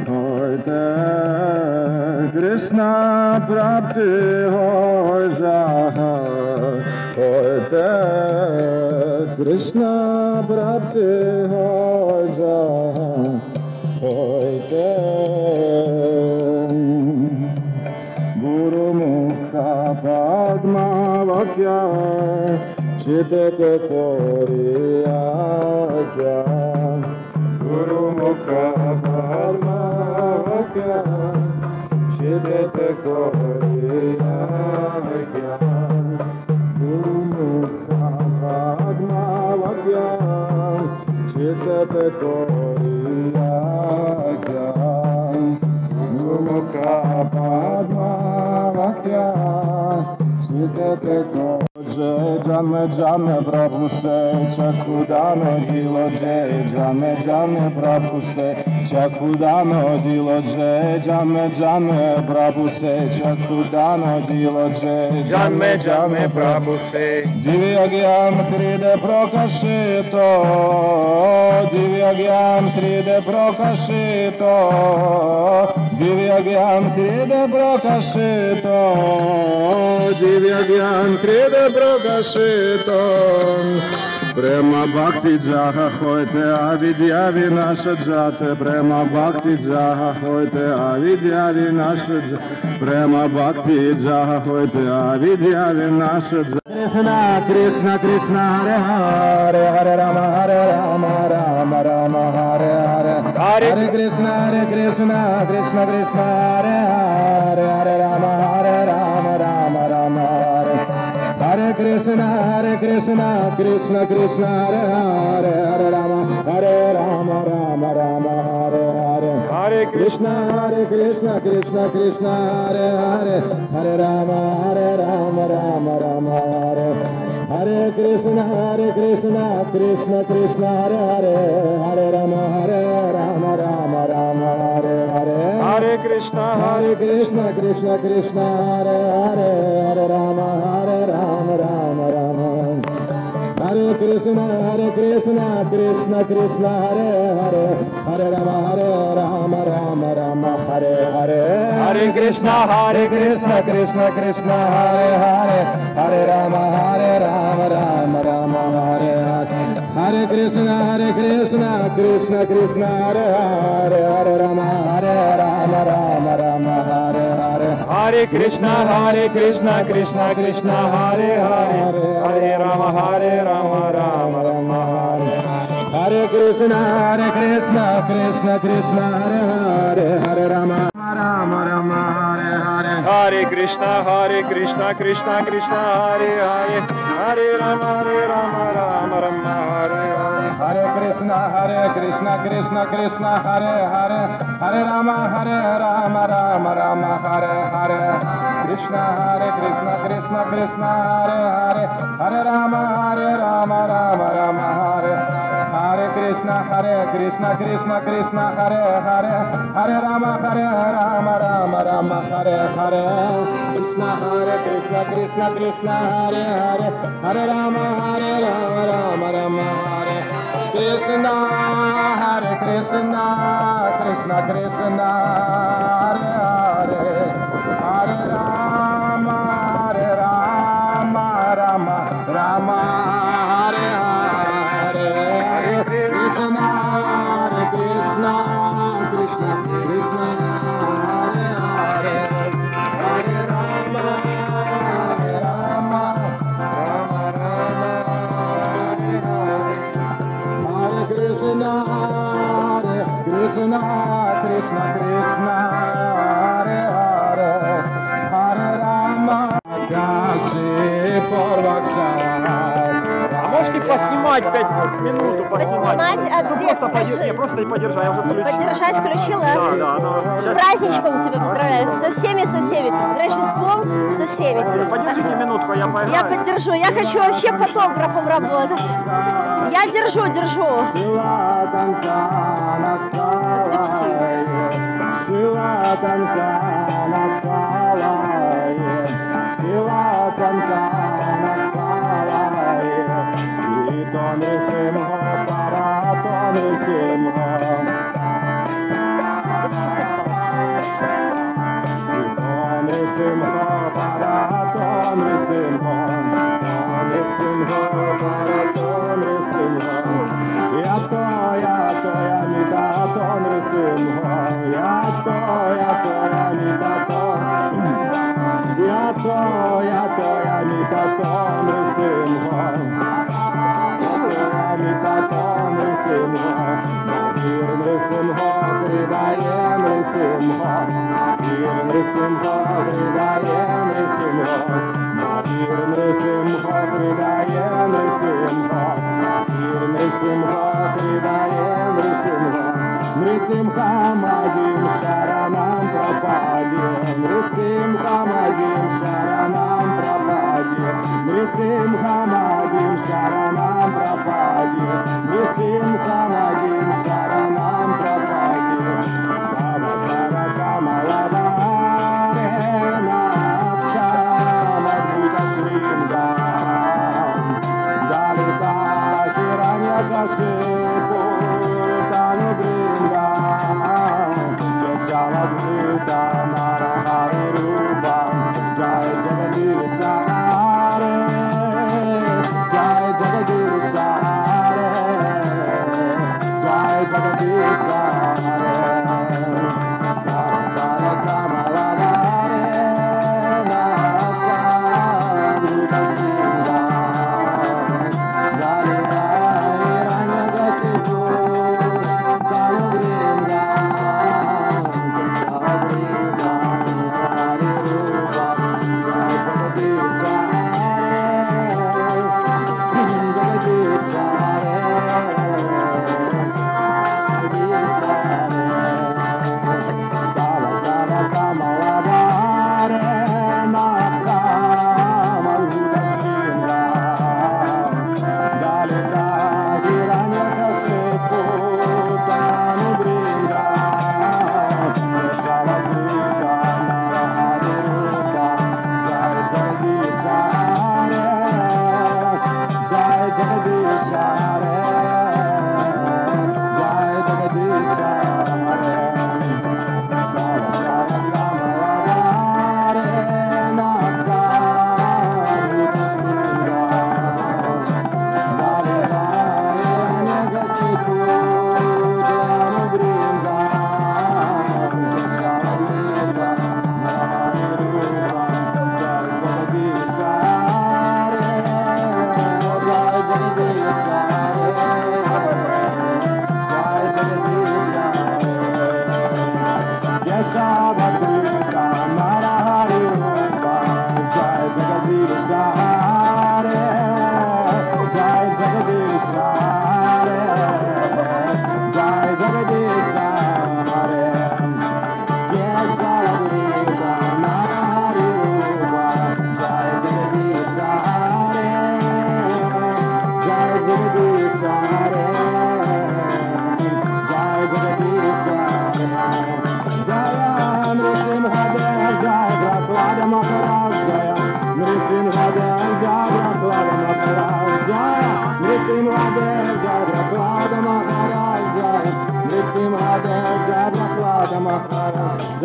hoite, Krishna prapti ho jaha hoite, Krishna prapti ho jaha hoite. Padma vakya chitete koriya kya, Guru mukha padma vakya chitete koriya kya, Guru mukha padma vakya chitete koriya kya, Guru mukha padma vakya chitete koriya. Jame jame Prabhu se chakudano dilo je, jame jame Prabhu se chakudano dilo je, jame jame Prabhu se chakudano dilo je, jame jame Prabhu se divya gyan hride prokashito, divya gyan hride prokashito, divya gyan hride prokashito, divya gyan hride prokashito. Prema bhakti jaha hoite avidya vinasha jate, prema bhakti jaha hoite avidya vinasha jate, prema bhakti jaha hoite avidya vinasha jate. Krishna Krishna Krishna Hare Hare, Hare Rama Rama Rama Hare Hare, Hare Krishna Krishna Krishna Hare Hare, Hare Rama Rama Rama Hare, Hare Krishna Krishna Krishna Hare Hare, Hare Rama Rama Hare Hare, Hare Krishna Krishna Krishna Hare Hare, Hare Rama Rama Hare, Hare Krishna Krishna Krishna Hare Hare, Hare Rama Rama Hare Hare, Hare Krishna Krishna Krishna Hare Hare, Hare Rama Rama Hare Krishna Krishna Krishna Hare Hare, Hare Rama Rama Hare Hare, Hare Krishna Krishna Krishna Hare Hare, Hare Rama Rama Hare Hare, Hare Krishna Krishna Krishna Hare Hare, Hare Rama Rama Hare Hare, Hare Krishna Krishna Krishna Hare Hare, Hare Rama Rama Hare, Hare Krishna Krishna Krishna Hare Hare, Hare Rama Rama Hare Hare, Hare Krishna, Krishna Krishna, Hare Hare, Hare Rama, Rama Rama, Hare Hare. Hare Krishna, Krishna Krishna, Hare Hare, Hare Rama, Rama Rama, Hare Hare. Krishna, Krishna Krishna, Hare Hare, Hare Rama, Rama Rama, Hare Hare. Krishna, Krishna, Hare Hare, Hare Rama, Rama Hare Hare. Krishna, Krishna, Hare Hare, Hare Rama, Rama Hare. Krishna, Krishna Krishna, Hare Hare, Hare Rama, Rama Hare Hare. Krishna, Krishna Krishna, Hare Hare, Hare Rama, Rama Hare Hare. Krishna, Krishna Krishna, Hare Hare, Hare Rama. Гаси порвакшай. А можете поснимать 5 минут? Поснимать? А где, скажи? Я просто и подержать, я уже включил. Поддержать включила? Да. С праздничком тебя поздравляю. Со всеми. Рождеством, со всеми. Подержите минутку, я поиграю. Я поддержу. Я хочу вообще фотографом работать. Я держу.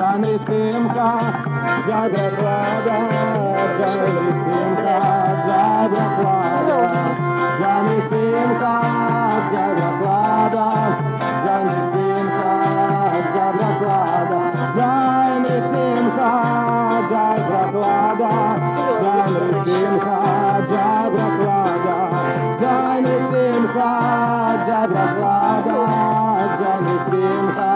Jani Simcha, Jai Prahlada, Jani Simcha, Jai Prahlada, Jani Simcha, Jai Prahlada, Jani Simcha, Jai Prahlada, Jani Simcha, Jai Prahlada, Jani Simcha, Jai Prahlada, Jani Simcha, Jai Prahlada, Jani Simcha,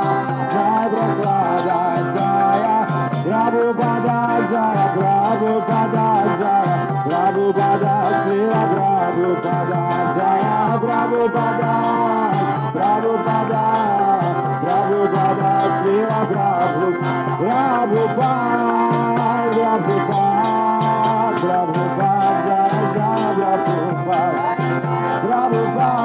Jai Prahlada, Jaya Prabhupada, Jaya Prabhupada, Jaya Prabhupada, Srila Prabhupada, Jaya Prabhupada, Prabhupada, Prabhupada, Srila Prabhupada, Prabhupada, Prabhupada, Jaya Jaya Prabhupada, Prabhupada,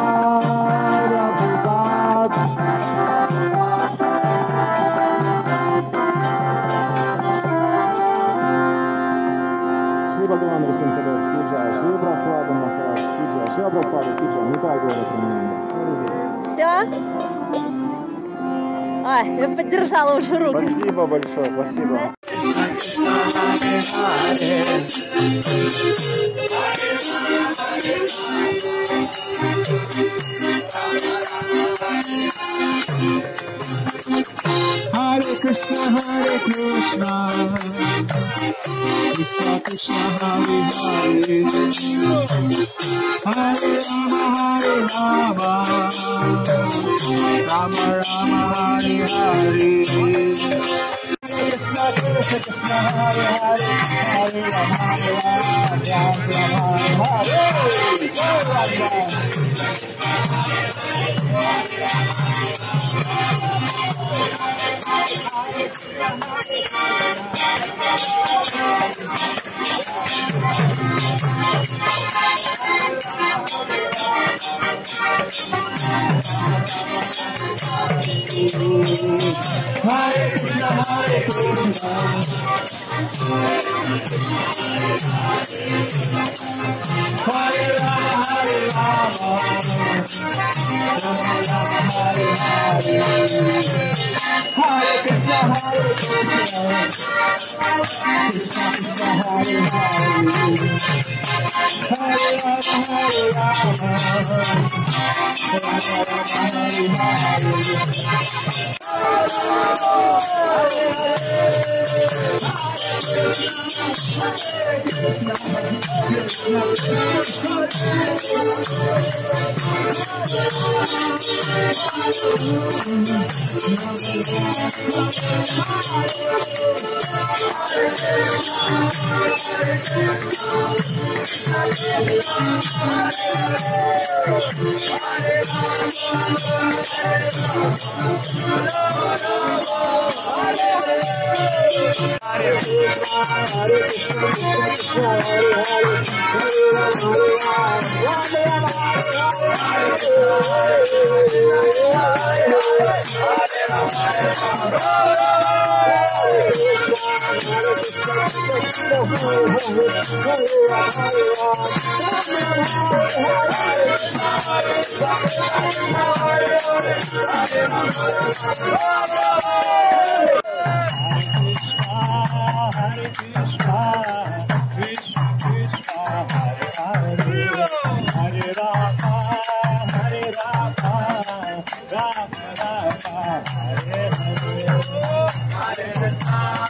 Bhagavan Rasimhadev ki jai, Shri Prabhupada Maharaj ki jai, Shri Prabhupada ki jai, Нитай Гора Пранаманда. Все? Ай, я поддержала уже руки. Спасибо большое, спасибо. Hare Krishna, Krishna Krishna, Hare Hare, Hare Rama, Rama Rama, Hare Hare. Krishna, Krishna, Krishna, Hare Hare, Hare Rama, Rama Rama, Hare Hare. Hare Krishna, Hare Krishna, Hare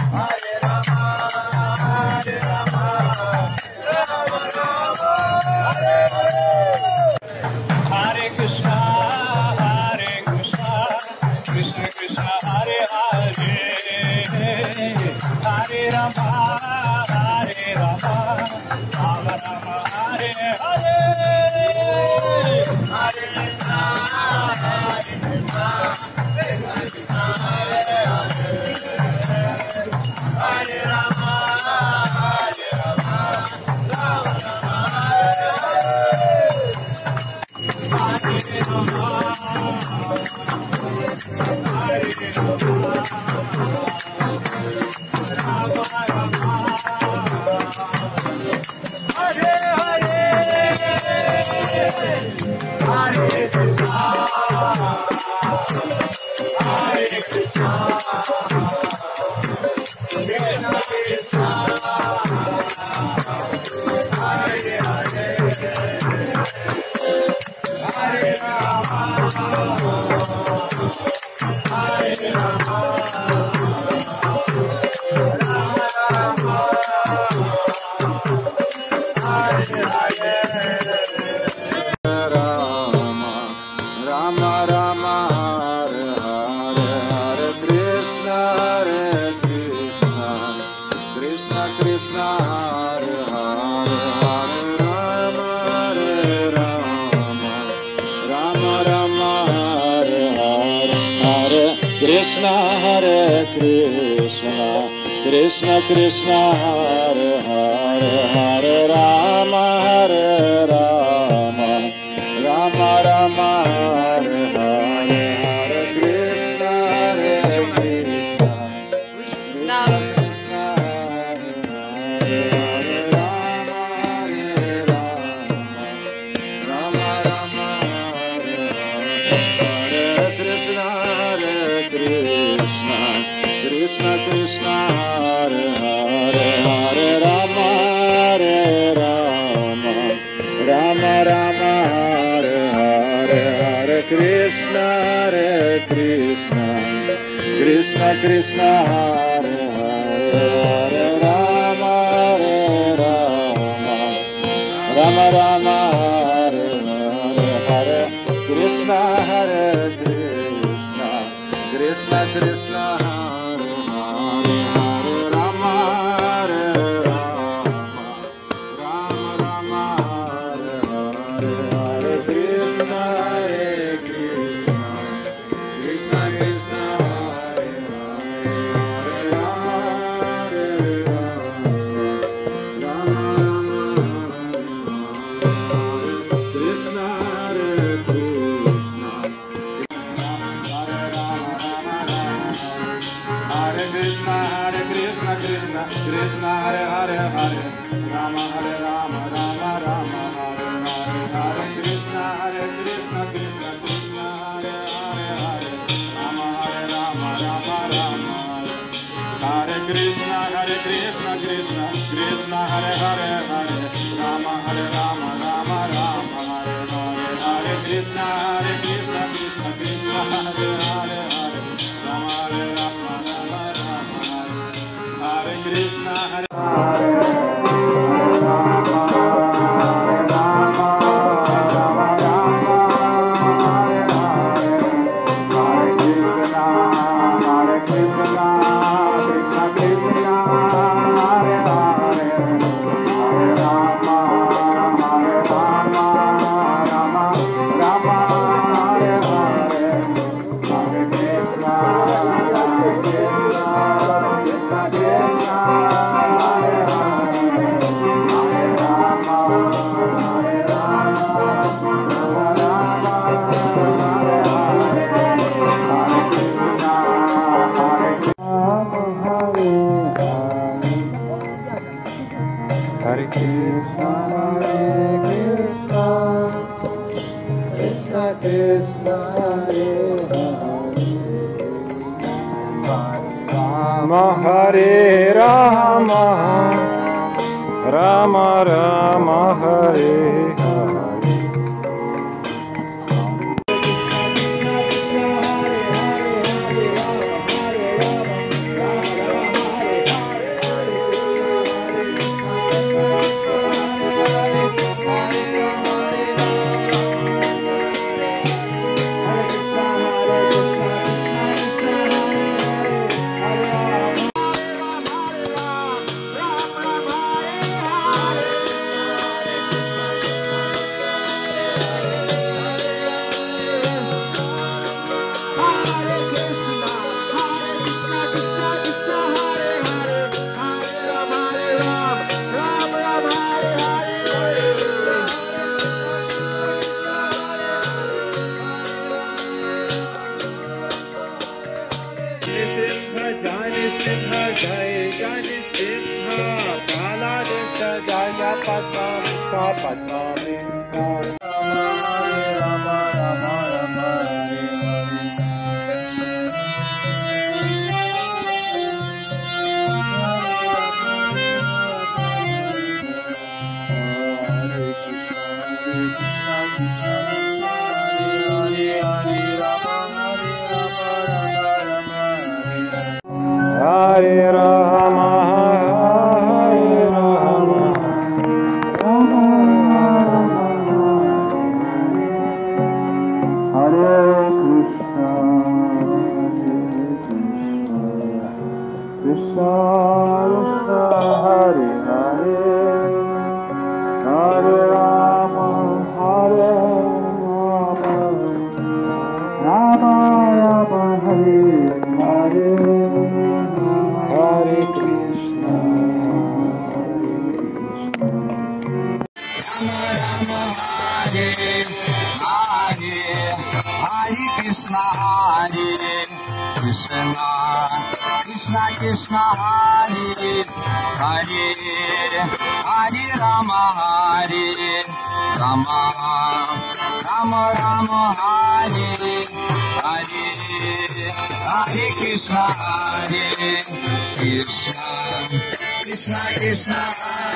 Rama, Hare Rama, Rama Rama, Hare Hare. Hare Krishna, Hare Krishna, Krishna Krishna, Hare Hare, Hare Rama, Hare Rama, Rama Rama, Hare Hare. Hare Rama, Rama Rama, Hare Hare. Krishna Krishna Hare Hare Hare Rama Rama Rama Hare Hare Hare Krishna Krishna Krishna Hare Hare Hare Rama Rama Rama Hare Hare Hare Krishna Krishna Krishna Krishna Hare Hare Hare Rama Rama Rama Hare Hare Hare Krishna Krishna Krishna Krishna Krishna Hare Hare Hare Rama Hare Rama Rama Rama Hare Hare Hare Krishna Krishna Krishna Hare Hare Hare Rama Hare Rama Rama Rama Hare Krishna Krishna Krishna Hare Hare Hare Rama Hare Rama Rama Rama Hare Hare Hare Krishna Krishna Krishna Hare Hare Hare Rama Hare Rama Rama Rama Hare Krishna Hare Hare Rama Rama Rama Hare Hare Padma Hare Hare, Hare Krishna Krishna Krishna Krishna Hare Hare, Hare Rama Rama Rama Rama Hare Hare, Hare Krishna Krishna Krishna Krishna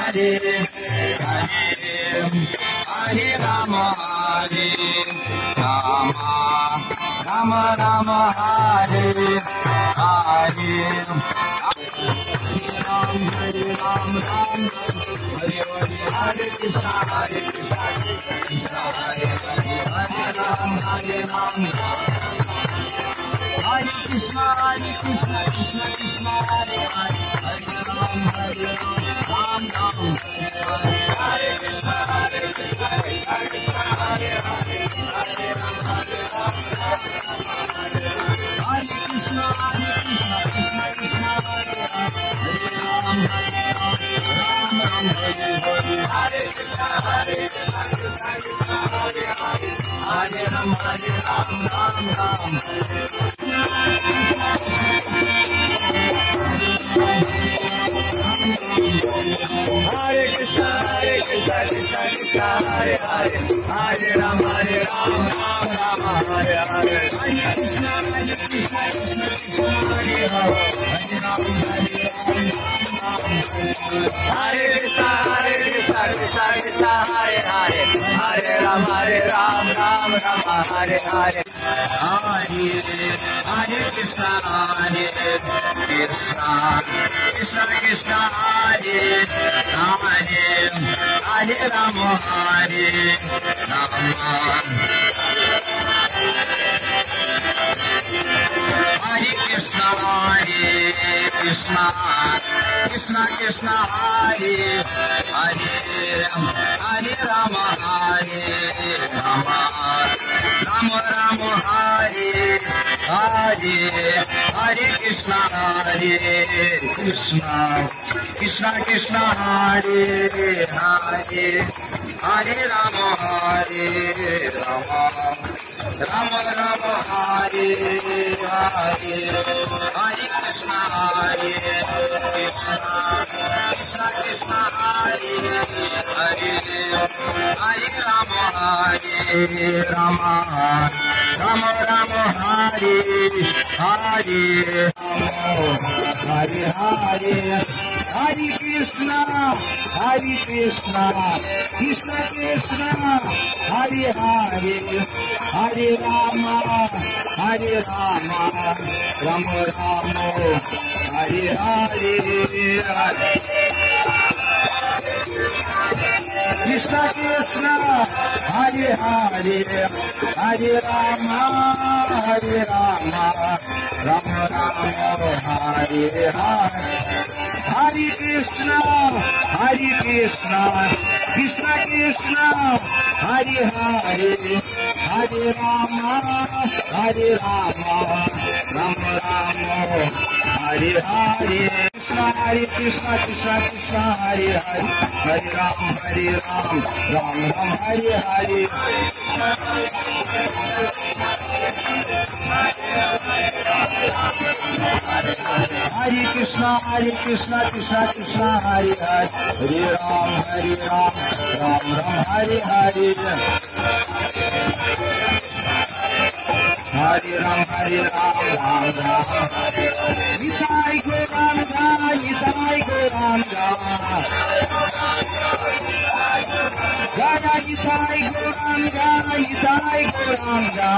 Hare Hare, Hare Rama Rama Rama Hare Hare. Hare Ram Ram Hare Hare, Hare Krishna Krishna Hare Hare, Hare Ram Hare Krishna Krishna Krishna Hare Hare, Hare Ram Ram Hare Hare, Hare Krishna Krishna Hare Hare, Hare Ram Hare Krishna Krishna Krishna Hare Hare, Hare Ram Ram Hare Hare, Hare Krishna Krishna Hare Hare, Hare Ram Ram Hare Krishna Krishna Krishna Hare Hare, Hare Ram Hare Hare Hare, Hare Krishna Krishna Krishna Hare Hare, Hare Ram Hare Krishna Krishna Krishna Hare Hare, Hare Ram Hare Hare Hare. Hare Krishna Krishna Krishna Hare Hare, Hare Rama Hare Krishna Krishna Krishna Krishna Hare Hare, Hare Rama Hare Rama Rama Hare Hare, Hare Krishna Krishna Krishna Krishna Hare Hare, Hare Rama Hare Rama Rama Hare Hare, Hare Krishna Krishna Krishna Hare Hare, Hare Rama Hare Rama Rama Hare Hare, Hare Hare, Hare Krishna Krishna Krishna Hare Hare, Hare Rama Rama Hare Hare, Krishna Krishna Hare Hare, Hare Rama Rama Hare Hare, Hare Krishna Krishna Krishna Hare Hare, Hare Rama Rama Hare Hare, Hare Krishna Krishna Hare Hare, Hare Ram Ram Hare Hare, Hare Krishna Krishna Krishna Hare Hare, Hare Ram Ram Hare Hare, Hare Ram Nitai Gauranga, Nitai Gauranga, Jaya Nitai Gauranga, Nitai Gauranga,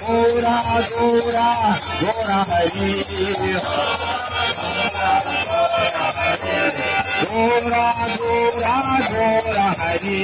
Gora Gora Gora Hari, Gora Gora Gora Hari,